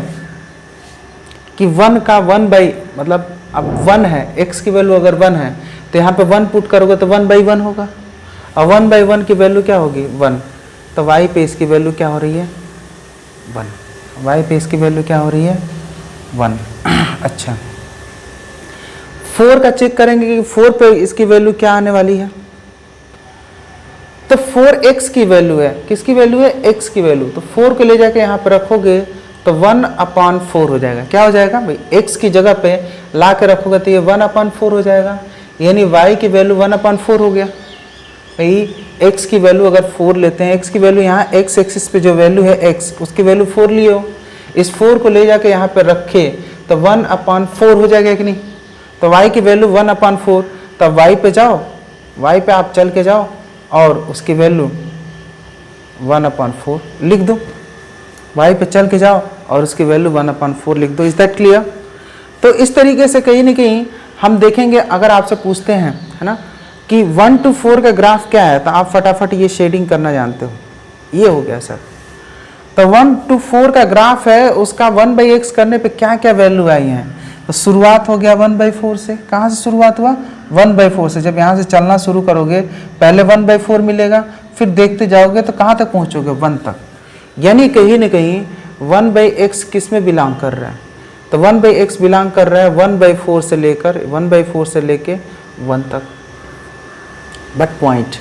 कि 1 का 1 मतलब अब 1 है, x की वैल्यू अगर 1 है तो यहाँ पे 1 पुट करोगे तो 1/1 होगा और 1/1 की वैल्यू क्या होगी, 1। तो y पे इसकी वैल्यू क्या हो रही है, 1। y पे इसकी वैल्यू क्या हो रही है, 1। अच्छा, 4 का चेक करेंगे कि 4 पे इसकी वैल्यू क्या आने वाली है। तो 4x की वैल्यू है, किसकी वैल्यू है, x की वैल्यू। तो 4 को ले जाके यहाँ पे रखोगे तो 1/4 हो जाएगा। क्या हो जाएगा भाई, x की जगह पे ला के रखोगे तो ये 1/4 हो जाएगा, यानी y की वैल्यू 1/4 हो गया। भाई x की वैल्यू अगर 4 लेते हैं, x की वैल्यू यहाँ x एक्सिस पे जो वैल्यू है x, उसकी वैल्यू 4 लिए हो, इस 4 को ले जाके यहाँ पे रखे तो 1/4 हो जाएगा कि नहीं। तो y की वैल्यू 1/4, तब y पे जाओ, y पे आप चल के जाओ और उसकी वैल्यू 1/4 लिख दो। y पे चल के जाओ और उसकी वैल्यू 1/4 लिख दो। Is that clear? तो इस तरीके से कहीं ना कहीं हम देखेंगे, अगर आपसे पूछते हैं है ना कि 1 to 4 का ग्राफ क्या है, तो आप फटाफट ये शेडिंग करना जानते हो। ये हो गया सर। तो 1 to 4 का ग्राफ है, उसका 1/x करने पे क्या क्या वैल्यू आई हैं। तो शुरुआत हो गया 1/4 से। कहाँ से शुरुआत हुआ? 1/4 से। जब यहाँ से चलना शुरू करोगे पहले 1/4 मिलेगा, फिर देखते जाओगे तो कहाँ तक पहुँचोगे? 1 तक। यानी कहीं ना कहीं 1/x किस में बिलोंग कर रहा है? तो 1/x बिलोंग कर रहा है 1/4 से लेकर 1 तक। बट पॉइंट,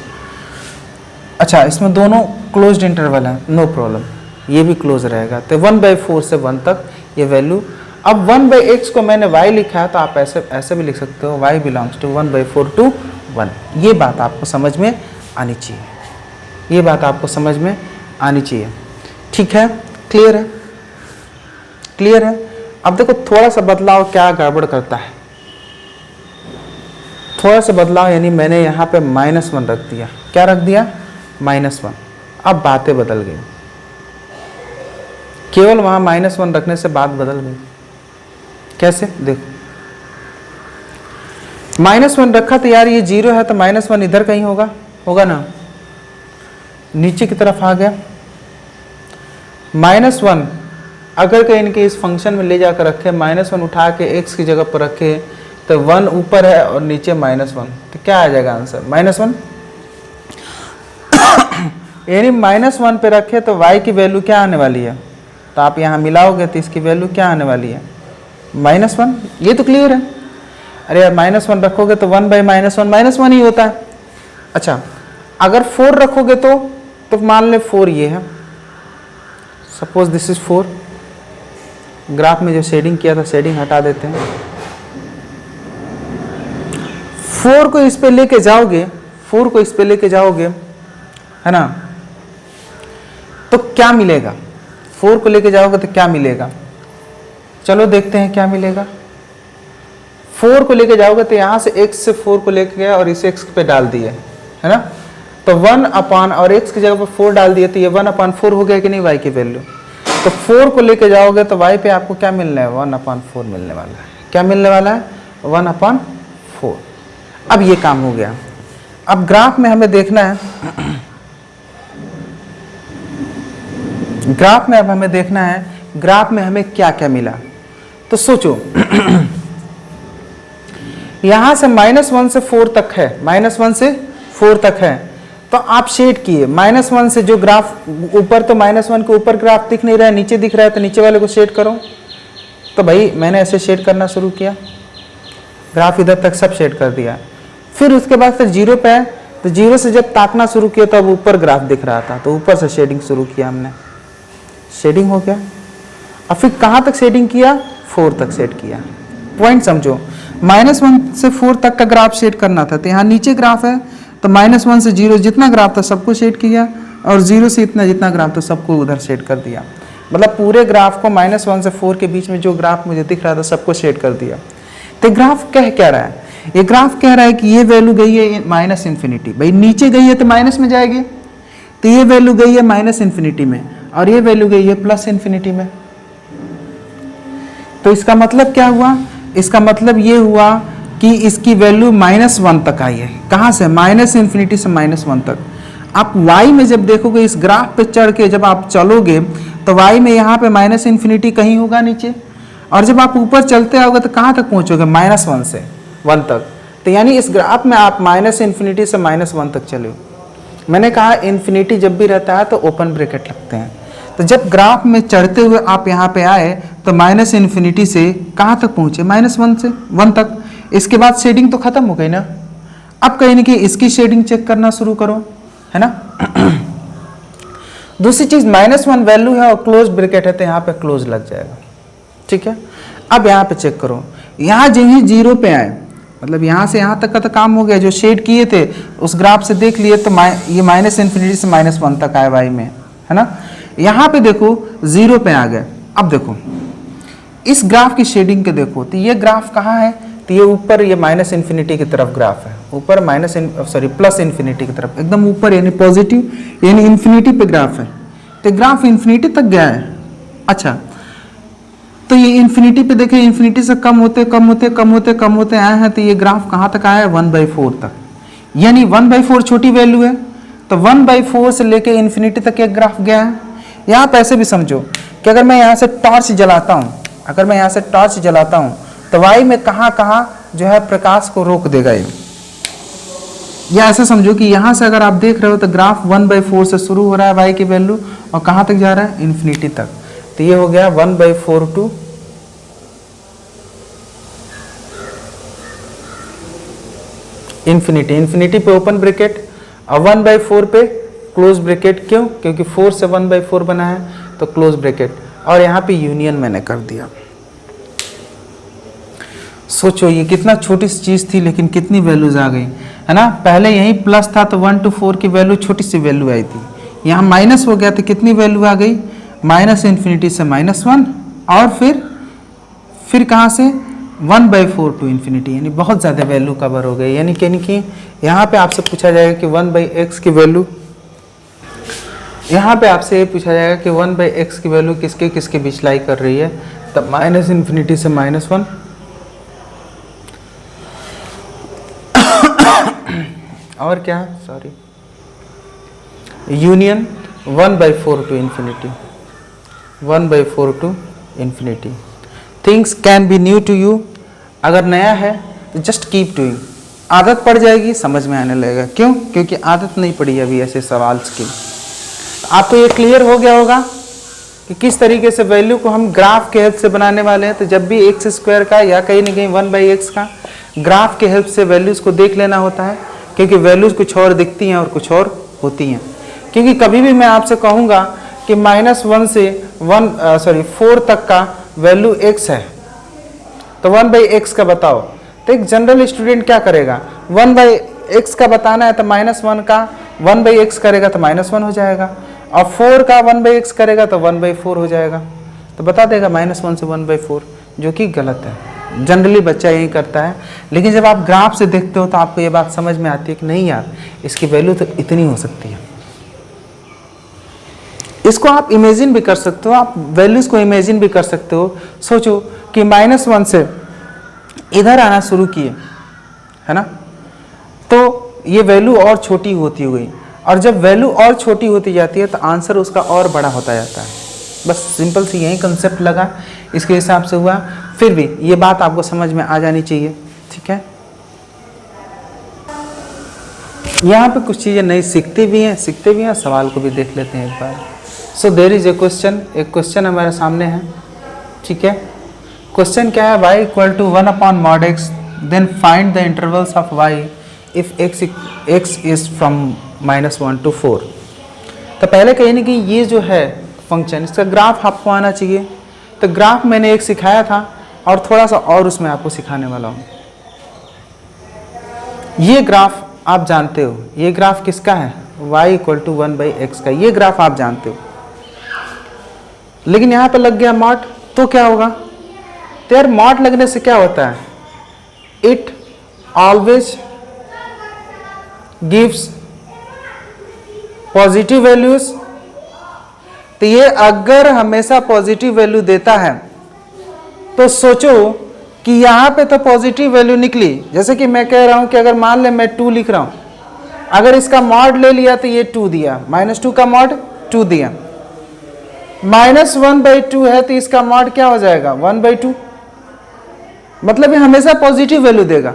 अच्छा इसमें दोनों क्लोज्ड इंटरवल है, नो प्रॉब्लम, ये भी क्लोज रहेगा। तो 1/4 से 1 तक ये वैल्यू। अब 1/x को मैंने y लिखा है, तो आप ऐसे भी लिख सकते हो, y बिलोंग्स टू 1/4 to 1। ये बात आपको समझ में आनी चाहिए, ये बात आपको समझ में आनी चाहिए। ठीक है, क्लियर है? क्लियर है? अब देखो थोड़ा सा बदलाव क्या गड़बड़ करता है। थोड़ा सा बदलाव यानी मैंने यहाँ पे -1 रख दिया। क्या रख दिया? -1। अब बातें बदल गई, केवल वहाँ -1 रखने से बात बदल गई। कैसे? देखो -1 रखा तो यार ये 0 है, तो -1 इधर कहीं होगा, होगा ना, नीचे की तरफ आ गया। -1 अगर कहीं इनके इस फंक्शन में ले जाकर रखे, -1 उठा के x की जगह पर रखे, तो 1 ऊपर है और नीचे -1, तो क्या आ जाएगा आंसर? -1। यानी -1 पे रखे तो y की वैल्यू क्या आने वाली है? तो आप यहाँ मिलाओगे तो इसकी वैल्यू क्या आने वाली है? -1। ये तो क्लियर है। अरे यार -1 रखोगे तो 1/-1 ही होता है। अच्छा अगर 4 रखोगे तो मान ले 4 ये है, सपोज दिस इज 4। ग्राफ में जो शेडिंग किया था, शेडिंग हटा देते हैं। 4 को इस पे लेके जाओगे, 4 को इस पे लेके जाओगे, है ना, तो क्या मिलेगा? 4 को लेके जाओगे तो क्या मिलेगा? चलो देखते हैं क्या मिलेगा। 4 को लेके जाओगे तो यहाँ से x से 4 को लेके गया और इस x पे डाल दिए, है ना, तो 1 और x की जगह पर 4 डाल दिए, तो ये 1/4 हो गया कि नहीं y की वैल्यू। तो 4 को लेके जाओगे तो y पे आपको क्या मिलना है? 1/4 मिलने वाला है। क्या मिलने वाला है? 1/4। अब ये काम हो गया। अब ग्राफ में हमें देखना है, ग्राफ में अब हमें देखना है, ग्राफ में हमें क्या क्या मिला। तो सोचो यहां से -1 से 4 तक है, -1 से 4 तक है, तो आप शेड किए। -1 से जो ग्राफ ऊपर, तो -1 के ऊपर ग्राफ दिख नहीं रहा है, नीचे दिख रहा है, तो नीचे वाले को शेड करो। तो भाई मैंने ऐसे शेड करना शुरू किया, ग्राफ इधर तक सब शेड कर दिया। फिर उसके बाद फिर 0 पे है, तो 0 से जब ताकना शुरू किया तो अब ऊपर ग्राफ दिख रहा था, तो ऊपर से शेडिंग शुरू किया हमने, शेडिंग हो गया। अब फिर कहाँ तक शेडिंग किया? 4 तक शेड किया। पॉइंट समझो, -1 से 4 तक का ग्राफ शेड करना था, तो यहाँ नीचे ग्राफ है, तो -1 से 0 जितना ग्राफ था सबको शेड किया, और 0 से इतना जितना ग्राफ था सबको उधर शेड कर दिया। मतलब पूरे ग्राफ को -1 से 4 के बीच में जो ग्राफ मुझे दिख रहा था सबको शेड कर दिया। तो ग्राफ कह क्या रहा है? ये ग्राफ कह रहा है कि ये वैल्यू गई है -∞, भाई नीचे गई है तो माइनस में जाएगी, तो ये वैल्यू गई है -∞ में, और ये वैल्यू गई है +∞ में। तो इसका मतलब क्या हुआ? इसका मतलब ये हुआ कि इसकी वैल्यू -1 तक आई है। कहाँ से? -∞ से -1 तक। आप y में जब देखोगे, इस ग्राफ पे चढ़ के जब आप चलोगे, तो y में यहाँ पे -∞ कहीं होगा नीचे, और जब आप ऊपर चलते आओगे तो कहाँ तक पहुँचोगे? -1 से 1 तक। तो यानी इस ग्राफ में आप -∞ से -1 तक चले हो। मैंने कहा इन्फिनिटी जब भी रहता है तो ओपन ब्रैकेट लगते हैं। तो जब ग्राफ में चढ़ते हुए आप यहाँ पे आए तो -∞ से कहाँ तक पहुँचे? -1 से 1 तक। इसके बाद शेडिंग तो खत्म हो गई ना। अब कहीं ना कहीं इसकी शेडिंग चेक करना शुरू करो, है ना। दूसरी चीज -1 वैल्यू है और क्लोज ब्रैकेट है, तो यहाँ पे क्लोज लग जाएगा, ठीक है। अब यहाँ पे चेक करो, यहाँ जो ही 0 पे आए, मतलब यहाँ से यहाँ तक का तो काम हो गया, जो शेड किए थे उस ग्राफ से देख लिए, तो ये -∞ से -1 तक आए y में, है ना। यहाँ पे देखो 0 पे आ गए। अब देखो इस ग्राफ की शेडिंग के देखो, तो ये ग्राफ कहाँ है? तो ये ऊपर, ये -∞ की तरफ ग्राफ है, ऊपर +∞ की तरफ, एकदम ऊपर, यानी पॉजिटिव, यानी इन्फिनिटी पे ग्राफ है। तो ग्राफ इन्फिनिटी तक गया है। अच्छा, तो ये इन्फिनिटी पे देखिए, इन्फिनिटी से कम होते कम होते कम होते कम होते आए हैं, तो ये ग्राफ कहाँ तक आया है 1/4 तक, यानी 1/4 छोटी वैल्यू है, तो 1/4 से लेके इन्फिनिटी तक एक ग्राफ गया है। यहाँ पे ऐसे भी समझो कि अगर मैं यहाँ से टॉर्च जलाता हूँ, अगर मैं यहाँ से टॉर्च जलाता हूँ तो वाई में कहाँ कहाँ जो है प्रकाश को रोक देगा ये। या ऐसे समझो कि यहाँ से अगर आप देख रहे हो तो ग्राफ 1/4 से शुरू हो रहा है वाई की वैल्यू और कहाँ तक जा रहा है, इन्फिनिटी तक। तो ये हो गया 1/4 टू इन्फिनिटी, इन्फिनिटी पे ओपन ब्रैकेट और 1/4 पे क्लोज ब्रैकेट। क्यों? क्योंकि 4 से 1/4 बना है तो क्लोज ब्रैकेट, और यहाँ पे यूनियन मैंने कर दिया। सोचो ये कितना छोटी सी चीज थी लेकिन कितनी वैल्यूज आ गई, है ना। पहले यही प्लस था तो 1 to 4 की वैल्यू छोटी सी वैल्यू आई थी, यहाँ माइनस हो गया तो कितनी वैल्यू आ गई, माइनस इन्फिनिटी से -1 और फिर कहाँ से 1/4 टू इन्फिनिटी, यानी बहुत ज़्यादा वैल्यू कवर हो गई। यानी कि यहाँ पे आपसे पूछा जाएगा कि 1/x की वैल्यू, यहाँ पे आपसे ये पूछा जाएगा कि 1/x की वैल्यू किसके किसके बीच लाई कर रही है, तब माइनस इन्फिनिटी से -1 और क्या, sorry, union 1/4 to infinity, 1/4 to infinity. Things can be new to you, अगर नया है तो जस्ट कीप डूइंग, आदत पड़ जाएगी, समझ में आने लगेगा। क्यों? क्योंकि आदत नहीं पड़ी अभी ऐसे सवाल की। तो आपको ये क्लियर हो गया होगा कि किस तरीके से वैल्यू को हम ग्राफ के हेल्प से बनाने वाले हैं। तो जब भी x² का या कहीं ना कहीं 1/x का ग्राफ के हेल्प से वैल्यूज़ को देख लेना होता है, क्योंकि वैल्यूज़ कुछ और दिखती हैं और कुछ और होती हैं। क्योंकि कभी भी मैं आपसे कहूँगा कि -1 से 4 तक का वैल्यू x है तो 1/x का बताओ, तो एक जनरल स्टूडेंट क्या करेगा, 1/x का बताना है तो -1 का 1/x करेगा तो -1 हो जाएगा, और 4 का 1/x करेगा तो 1/4 हो जाएगा, तो बता देगा -1 से 1/4, जो कि गलत है। जनरली बच्चा यही करता है, लेकिन जब आप ग्राफ से देखते हो तो आपको ये बात समझ में आती है कि नहीं यार, इसकी वैल्यू तो इतनी हो सकती है। इसको आप इमेजिन भी कर सकते हो, आप वैल्यूज़ को इमेजिन भी कर सकते हो। सोचो कि -1 से इधर आना शुरू किए, है ना, तो ये वैल्यू और छोटी होती गई, और जब वैल्यू और छोटी होती जाती है तो आंसर उसका और बड़ा होता जाता है। बस सिंपल सी यही कंसेप्ट लगा, इसके हिसाब से हुआ। फिर भी ये बात आपको समझ में आ जानी चाहिए, ठीक है। यहाँ पे कुछ चीज़ें नई सीखते भी हैं, सवाल को भी देख लेते हैं एक बार। So there is a question, एक क्वेश्चन हमारे सामने है, ठीक है। क्वेश्चन क्या है, y = 1/mod x, then find the intervals of y if x is from -1 to 4। तो पहले कहीं ना कहीं ये जो है फंक्शन, इसका ग्राफ आपको आना चाहिए। तो ग्राफ मैंने एक सिखाया था और थोड़ा सा और उसमें आपको सिखाने वाला हूँ। ये ग्राफ आप जानते हो, ये ग्राफ किसका है, y = 1/x का, ये ग्राफ आप जानते हो। लेकिन यहाँ पे लग गया मॉड, तो क्या होगा, तो यार मॉड लगने से क्या होता है, it always gives positive values. तो ये अगर हमेशा पॉजिटिव वैल्यू देता है तो सोचो कि यहाँ पे तो पॉजिटिव वैल्यू निकली। जैसे कि मैं कह रहा हूँ कि अगर मान ले मैं 2 लिख रहा हूँ, अगर इसका मॉड ले लिया तो ये 2 दिया, -2 का मॉड 2 दिया, -1/2 है तो इसका मॉड क्या हो जाएगा, 1/2, मतलब ये हमेशा पॉजिटिव वैल्यू देगा।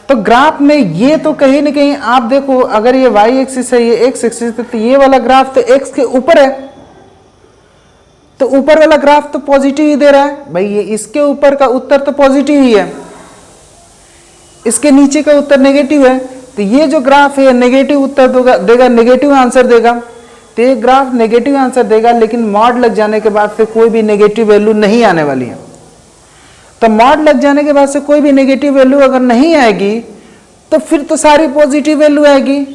तो ग्राफ में ये तो कहीं ना कहीं आप देखो, अगर ये y एक्सिस है, ये x एक्सिस है, तो ये वाला ग्राफ तो x के ऊपर है, तो ऊपर वाला ग्राफ तो पॉजिटिव ही दे रहा है भाई, ये इसके ऊपर का उत्तर तो पॉजिटिव ही है, इसके नीचे का उत्तर नेगेटिव है। तो ये जो ग्राफ है नेगेटिव उत्तर देगा, नेगेटिव आंसर देगा। तो ये ग्राफ नेगेटिव आंसर देगा, लेकिन मॉड लग जाने के बाद से कोई भी नेगेटिव वैल्यू नहीं आने वाली है। तो मॉड लग जाने के बाद से कोई भी नेगेटिव वैल्यू अगर नहीं आएगी तो फिर तो सारी पॉजिटिव वैल्यू आएगी,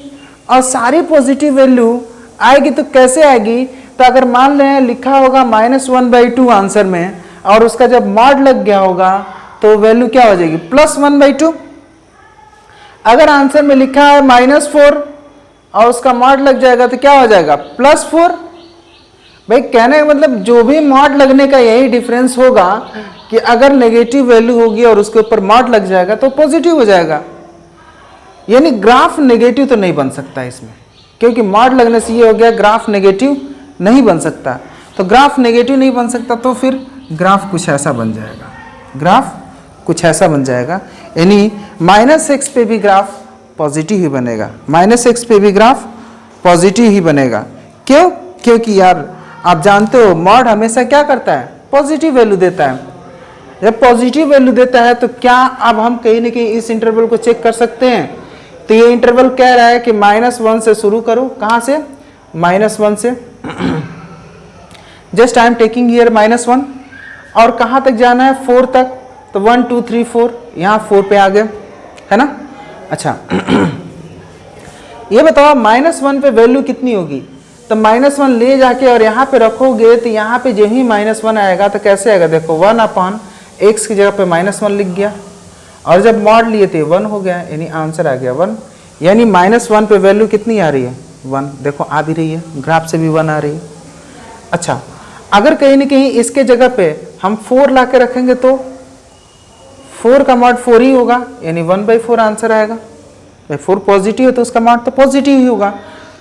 और सारी पॉजिटिव वैल्यू आएगी तो कैसे आएगी, तो अगर मान लें लिखा होगा -1/2 आंसर में, और उसका जब मॉड लग गया होगा तो वैल्यू क्या हो जाएगी, +1/2। अगर आंसर में लिखा है -4 और उसका मॉड लग जाएगा तो क्या हो जाएगा, +4। भाई कहने का मतलब जो भी मॉड लगने का यही डिफरेंस होगा कि अगर नेगेटिव वैल्यू होगी और उसके ऊपर मॉड लग जाएगा तो पॉजिटिव हो जाएगा। यानी ग्राफ नेगेटिव तो नहीं बन सकता इसमें, क्योंकि मॉड लगने से ये हो गया ग्राफ नेगेटिव नहीं बन सकता। तो ग्राफ नेगेटिव नहीं बन सकता तो फिर ग्राफ कुछ ऐसा बन जाएगा, ग्राफ कुछ ऐसा बन जाएगा। यानी -x पे भी ग्राफ पॉजिटिव ही बनेगा, -x पे भी ग्राफ पॉजिटिव ही बनेगा। क्यों? क्योंकि यार आप जानते हो मॉड हमेशा क्या करता है, पॉजिटिव वैल्यू देता है। जब पॉजिटिव वैल्यू देता है तो क्या अब हम कहीं ना कहीं इस इंटरवल को चेक कर सकते हैं? तो ये इंटरवल कह रहा है कि -1 से शुरू करो। कहाँ से? -1 से। Just I am taking here -1 और कहाँ तक जाना है? 4 तक। तो 1 2 3 4, यहाँ 4 पे आ गए, है ना। अच्छा ये बताओ -1 पे वैल्यू कितनी होगी? तो -1 ले जाके और यहाँ पे रखोगे तो यहाँ पे जो ही -1 आएगा तो कैसे आएगा? देखो 1/x की जगह पे -1 लिख गया और जब मॉड लिए थे 1 हो गया, यानी आंसर आ गया 1। यानी -1 पे वैल्यू कितनी आ रही है? 1। देखो आ भी रही है, ग्राफ से भी 1 आ रही है। अच्छा अगर कहीं ना कहीं इसके जगह पे हम 4 ला के रखेंगे तो 4 का मॉड 4 ही होगा, यानी 1/4 आंसर आएगा। भाई 4 पॉजिटिव है तो उसका मॉड तो पॉजिटिव ही होगा,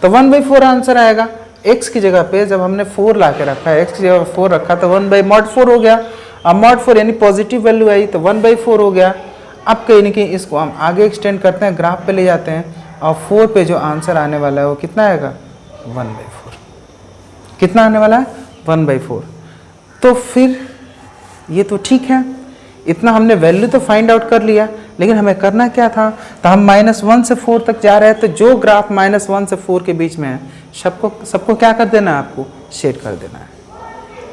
तो 1/4 आंसर आएगा। x की जगह पे जब हमने 4 ला के रखा है, x की जगह 4 रखा तो 1/mod4 हो गया। अब mod 4 यानी पॉजिटिव वैल्यू आई तो 1/4 हो गया। अब कहीं ना कहीं इसको हम आगे एक्सटेंड करते हैं, ग्राफ पे ले जाते हैं और 4 पे जो आंसर आने वाला है वो कितना आएगा? 1/4। कितना आने वाला है? 1/4। तो फिर ये तो ठीक है, इतना हमने वैल्यू तो फाइंड आउट कर लिया, लेकिन हमें करना क्या था? तो हम -1 से 4 तक जा रहे हैं, तो जो ग्राफ -1 से 4 के बीच में है सबको क्या कर देना है? आपको शेड कर देना है।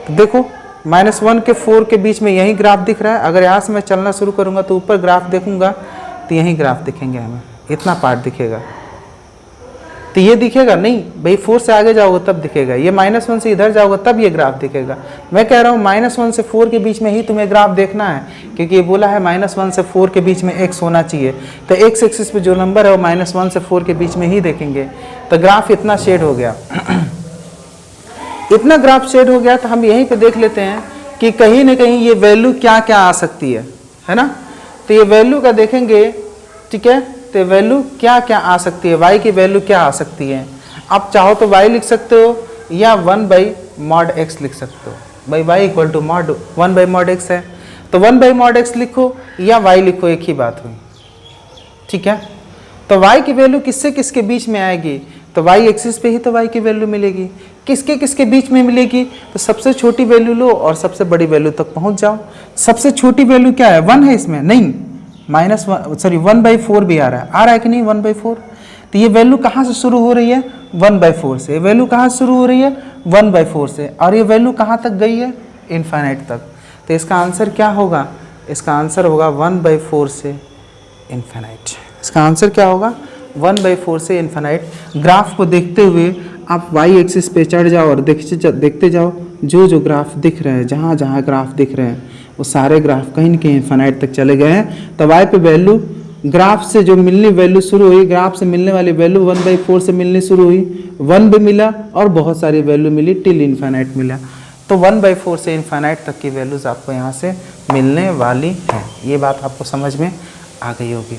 तो देखो -1 के 4 के बीच में यही ग्राफ दिख रहा है। अगर यहाँ से मैं चलना शुरू करूँगा तो ऊपर ग्राफ देखूंगा तो यही ग्राफ दिखेंगे, हमें इतना पार्ट दिखेगा। तो ये दिखेगा नहीं भाई, 4 से आगे जाओगे तब दिखेगा, ये -1 से इधर जाओगे तब ये ग्राफ दिखेगा। मैं कह रहा हूँ -1 से 4 के बीच में ही तुम्हें ग्राफ देखना है, क्योंकि ये बोला है -1 से 4 के बीच में x होना चाहिए। तो x एक्सिस पे जो नंबर है वो -1 से 4 के बीच में ही देखेंगे। तो ग्राफ इतना शेड हो गया इतना ग्राफ शेड हो गया। तो हम यहीं पे देख लेते हैं कि कहीं ना कहीं ये वैल्यू क्या क्या आ सकती है ना। तो ये वैल्यू का देखेंगे, ठीक है। तो वैल्यू क्या क्या आ सकती है, y की वैल्यू क्या आ सकती है? आप चाहो तो y लिख सकते हो या 1/mod x लिख सकते हो। भाई y = mod 1/mod x है, तो 1/mod x लिखो या y लिखो, एक ही बात हुई, ठीक है। तो y की वैल्यू किससे किसके बीच में आएगी? तो y एक्सिस पे ही तो y की वैल्यू मिलेगी। किसके किसके बीच में मिलेगी? तो सबसे छोटी वैल्यू लो और सबसे बड़ी वैल्यू तक पहुंच जाओ। सबसे छोटी वैल्यू क्या है? 1 है इसमें, नहीं -1 भी आ रहा है कि नहीं? 1/4। तो ये वैल्यू कहाँ से शुरू हो रही है? 1/4 से। वैल्यू कहाँ से शुरू हो रही है? 1/4 से। और ये वैल्यू कहाँ तक गई है? इनफाइनाइट तक। तो इसका आंसर क्या होगा? इसका आंसर होगा 1/4 से इनफाइनाइट। इसका आंसर क्या होगा? 1/4 से इनफाइनाइट। ग्राफ को देखते हुए आप y एक्सिस पे चढ़ जाओ और देखते जाओ, जो जो ग्राफ दिख रहे हैं, जहाँ जहाँ ग्राफ दिख रहे हैं वो सारे ग्राफ कहीं न कहीं इनफाइनाइट तक चले गए हैं। तो y पे वैल्यू ग्राफ से जो मिलनी वैल्यू शुरू हुई, ग्राफ से मिलने वाली वैल्यू 1/4 से मिलनी शुरू हुई, 1 भी मिला और बहुत सारी वैल्यू मिली, टिल इनफाइनाइट मिला। तो 1/4 से इनफाइनाइट तक की वैल्यूज़ आपको यहाँ से मिलने वाली हैं। ये बात आपको समझ में आ गई होगी।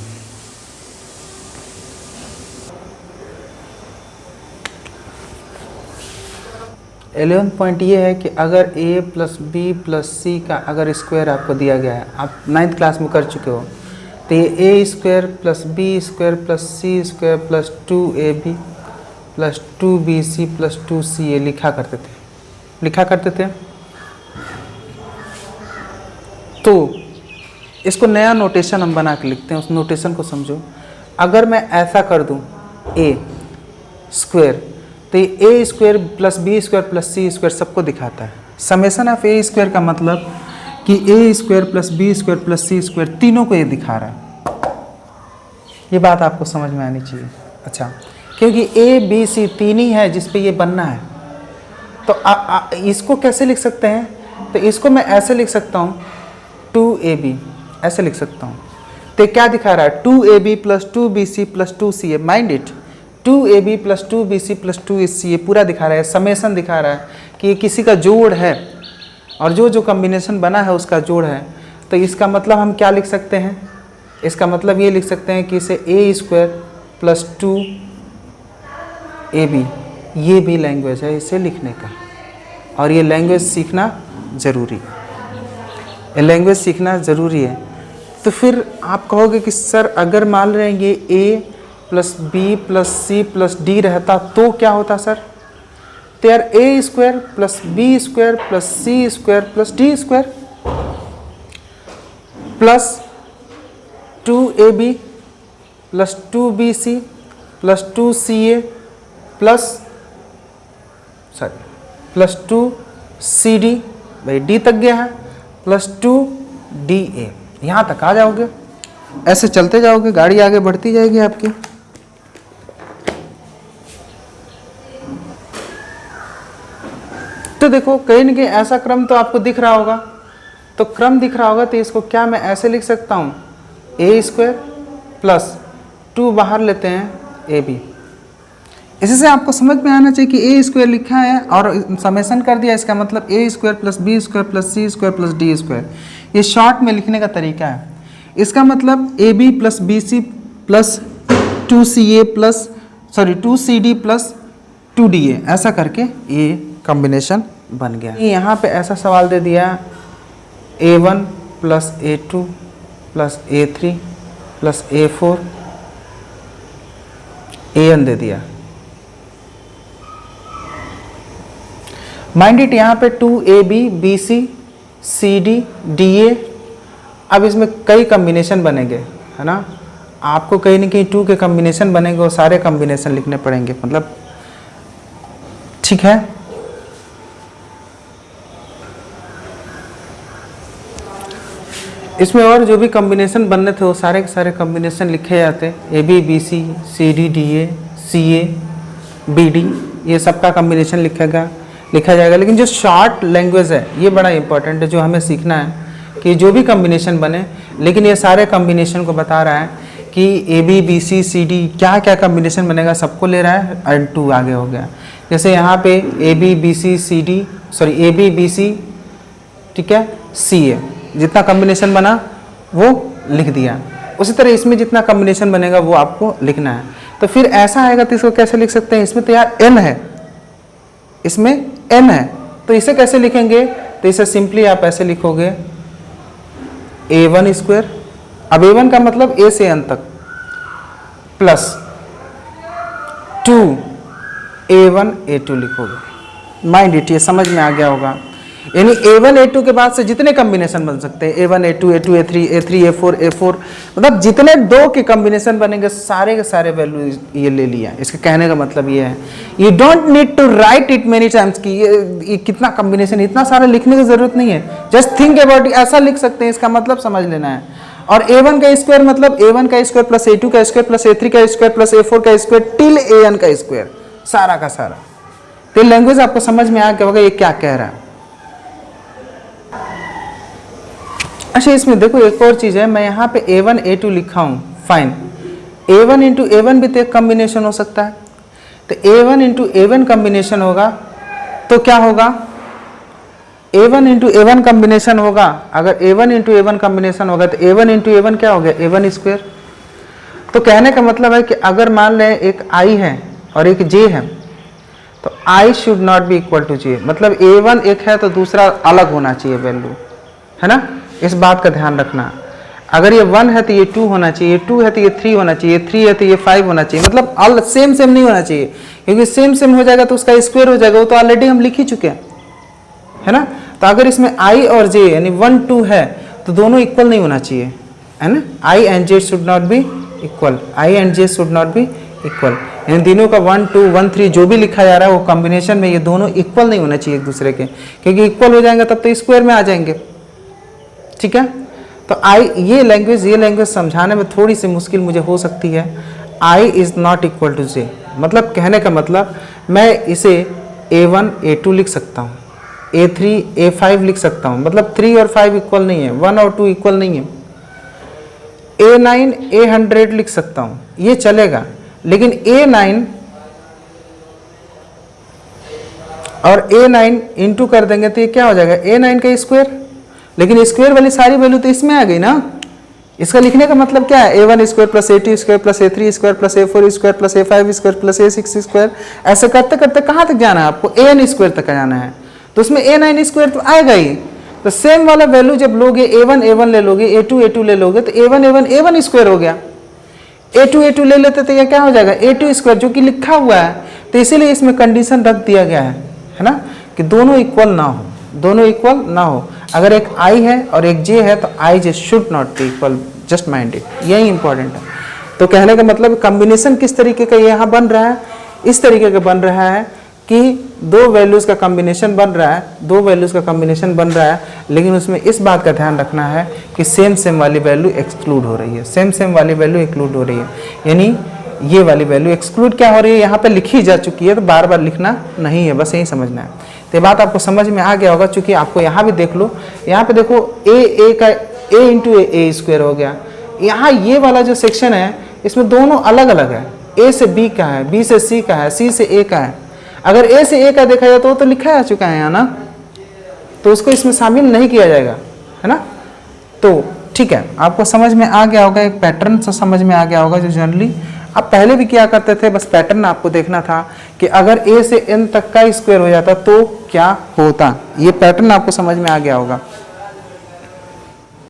एलेवन पॉइंट ये है कि अगर a + b + c का अगर स्क्वायर आपको दिया गया है, आप 9th क्लास में कर चुके हो, तो ये a² + b² + c² + 2ab + 2bc + 2ca लिखा करते थे। तो इसको नया नोटेशन हम बना के लिखते हैं, उस नोटेशन को समझो। अगर मैं ऐसा कर दूं a², तो ये a² + b² + c² सबको दिखाता है। समेशन ऑफ a² का मतलब कि a² + b² + c² तीनों को ये दिखा रहा है। ये बात आपको समझ में आनी चाहिए। अच्छा, क्योंकि a b c तीन ही है जिस पे ये बनना है। तो इसको कैसे लिख सकते हैं? तो इसको मैं ऐसे लिख सकता हूँ 2ab, ऐसे लिख सकता हूँ। तो क्या दिखा रहा है? 2ab + 2bc + 2ca। Mind it, 2ab + 2bc + 2ca पूरा दिखा रहा है, समेशन दिखा रहा है कि ये किसी का जोड़ है और जो कॉम्बिनेशन बना है उसका जोड़ है, तो इसका मतलब हम क्या लिख सकते हैं? इसका मतलब ये लिख सकते हैं कि इसे ए स्क्वायर प्लस 2ab, ये भी लैंग्वेज है इसे लिखने का, और ये लैंग्वेज सीखना ज़रूरी है, ये लैंग्वेज सीखना ज़रूरी है। तो फिर आप कहोगे कि सर अगर मान रहे हैं ये a plus B plus C plus D रहता तो क्या होता सर? तो यार A square plus B square plus C square plus D square plus 2ab plus 2bc plus 2ca plus 2cd, भाई डी तक गया है, प्लस 2da, यहाँ तक आ जाओगे। ऐसे चलते जाओगे, गाड़ी आगे बढ़ती जाएगी आपकी। तो देखो कहीं न कहीं ऐसा क्रम तो आपको दिख रहा होगा, तो क्रम दिख रहा होगा तो इसको क्या मैं ऐसे लिख सकता हूँ? ए स्क्वायर प्लस 2 बाहर लेते हैं ए बी। इसी से आपको समझ में आना चाहिए कि ए स्क्वायर लिखा है और समेशन कर दिया, इसका मतलब A square plus B square plus C square plus D square. ये शॉर्ट में लिखने का तरीका है। इसका मतलब A B plus B C plus 2ca plus 2cd plus 2da, ऐसा करके ये कॉम्बिनेशन बन गया। यहाँ पे ऐसा सवाल दे दिया a1 plus a2 plus a3 plus a4 an दे दिया। माइंड इट यहाँ पे 2ab bc cd da, अब इसमें कई कॉम्बिनेशन बनेंगे, है ना? आपको कहीं ना कहीं 2 के कॉम्बिनेशन बनेंगे और सारे कॉम्बिनेशन लिखने पड़ेंगे, मतलब ठीक है। इसमें और जो भी कॉम्बिनेशन बनने थे वो सारे के सारे कॉम्बिनेशन लिखे जाते, A B B C C D D A C A B D, ये सबका कॉम्बिनेशन लिखा जाएगा। लेकिन जो शॉर्ट लैंग्वेज है ये बड़ा इंपॉर्टेंट है, जो हमें सीखना है कि जो भी कॉम्बिनेशन बने, लेकिन ये सारे कॉम्बिनेशन को बता रहा है कि A B B C C D क्या क्या कॉम्बिनेशन बनेगा सबको ले रहा है, एंड 2 आगे हो गया। जैसे यहाँ पे A B B C C D A B B C, ठीक है, सी ए, जितना कॉम्बिनेशन बना वो लिख दिया। उसी तरह इसमें जितना कॉम्बिनेशन बनेगा वो आपको लिखना है। तो फिर ऐसा आएगा तो इसको कैसे लिख सकते हैं? इसमें तो यार n है, इसमें n है, तो इसे कैसे लिखेंगे? तो इसे सिंपली आप ऐसे लिखोगे a1 स्क्वायर, अब a1 का मतलब a से n तक, प्लस 2a1 a2 लिखोगे। माइंड इट, ये समझ में आ गया होगा। यानी a1 a2 के बाद से जितने कॉम्बिनेशन बन सकते हैं, a1 a2 a2 a3 a3 a4 a4, मतलब जितने 2 के कॉम्बिनेशन बनेंगे सारे के सारे वैल्यू ये ले लिया। इसके कहने का मतलब ये है, you don't need to write it many times कि ये कितना कॉम्बिनेशन, इतना सारा लिखने की जरूरत नहीं है। जस्ट थिंक अबाउट इट, ऐसा लिख सकते हैं, इसका मतलब समझ लेना है। और a1 का स्क्वायर मतलब a1 का स्क्वायर प्लस a2 का स्क्वायर प्लस a3 का स्क्वायर प्लस a4 का स्क्वायर टिल an का स्क्वायर, सारा का सारा। तो लैंग्वेज आपको समझ में आ गया होगा ये क्या कह रहा है। अच्छा, इसमें देखो एक और चीज़ है, मैं यहाँ पे a1 a2 लिखा हूँ, फाइन। a1 इंटू a1 भी तो एक कॉम्बिनेशन हो सकता है, तो a1 इंटू a1 कॉम्बिनेशन होगा तो क्या होगा? a1 इंटू a1 कॉम्बिनेशन होगा। अगर a1 इंटू a1 कॉम्बिनेशन होगा तो a1 इंटू a1 क्या हो गया? a1 square. तो कहने का मतलब है कि अगर मान लें एक i है और एक j है, तो i should not be equal to j, मतलब a1 एक है तो दूसरा अलग होना चाहिए वैल्यू, है ना? इस बात का ध्यान रखना। अगर ये 1 है तो ये 2 होना चाहिए, 2 है तो ये 3 होना चाहिए, 3 है तो ये 5 होना चाहिए, मतलब ऑल सेम नहीं होना चाहिए, क्योंकि सेम हो जाएगा तो उसका स्क्वायर हो जाएगा, वो तो ऑलरेडी हम लिख ही चुके हैं, है ना? तो अगर इसमें i और j यानी 1 2 है तो दोनों इक्वल नहीं होना चाहिए, है ना? i and j should not be equal, i and j should not be equal. इन तीनों का 1 2 1 3 जो भी लिखा जा रहा है वो कॉम्बिनेशन में ये दोनों इक्वल नहीं होना चाहिए एक दूसरे के, क्योंकि इक्वल हो जाएंगे तब तो स्क्वायर में आ जाएंगे, ठीक है? तो ये लैंग्वेज समझाने में थोड़ी सी मुश्किल मुझे हो सकती है। i is not equal to j, मतलब कहने का मतलब मैं इसे a1 a2 लिख सकता हूँ, a3 a5 लिख सकता हूँ, मतलब 3 और 5 इक्वल नहीं है, 1 और 2 इक्वल नहीं है। a9 a100 लिख सकता हूँ, ये चलेगा, लेकिन a9 और A9 इंटू कर देंगे तो ये क्या हो जाएगा A9 का स्क्वायर, लेकिन स्क्वायर वाली सारी वैल्यू तो इसमें आ गई ना। इसका लिखने का मतलब क्या है, A1 square plus A2 square plus A3 square plus A4 square plus A5 square plus A6 square, ऐसे करते करते कहाँ तक जाना है आपको, AN स्क्वायर तक जाना है, तो उसमें A9 स्क्वायर तो आएगा ही। तो सेम वाला वैल्यू जब लोगे A1 ले लोगे, A2 ले लोगे, तो A1 स्क्वायर हो गया। A2 ले लेते तो ये क्या हो जाएगा A2 स्क्वायर, जो कि लिखा हुआ है। तो इसीलिए इसमें कंडीशन रख दिया गया है ना, कि दोनों इक्वल ना हो, दोनों इक्वल ना हो। अगर एक I है और एक J है तो I J should not be equal, just mind it, यही इंपॉर्टेंट है। तो कहने का मतलब कॉम्बिनेशन किस तरीके का यहाँ बन रहा है, इस तरीके का बन रहा है कि दो वैल्यूज़ का कॉम्बिनेशन बन रहा है, दो वैल्यूज़ का कॉम्बिनेशन बन रहा है, लेकिन उसमें इस बात का ध्यान रखना है कि सेम वाली वैल्यू एक्सक्लूड हो रही है, सेम वाली वैल्यू एक्सक्लूड हो रही है, यानी ये वाली वैल्यू एक्सक्लूड क्या हो रही है, यहाँ पे लिखी जा चुकी है, तो बार बार लिखना नहीं है, बस यही समझना है। तो ये बात आपको समझ में आ गया होगा, चूंकि आपको यहाँ भी देख लो, यहाँ पे देखो A इंटू A स्क्वायर हो गया। यहाँ ये वाला जो सेक्शन है इसमें दोनों अलग अलग है, A से B का है, B से C का है, C से A का है। अगर A से A का देखा जाए तो लिखा जा चुका है यहाँ ना, तो उसको इसमें शामिल नहीं किया जाएगा, है ना। तो ठीक है, आपको समझ में आ गया होगा, एक पैटर्न से समझ में आ गया होगा जो जनरली आप पहले भी किया करते थे, बस पैटर्न आपको देखना था कि अगर A से N तक का स्क्वायर हो जाता तो क्या होता, ये पैटर्न आपको समझ में आ गया होगा।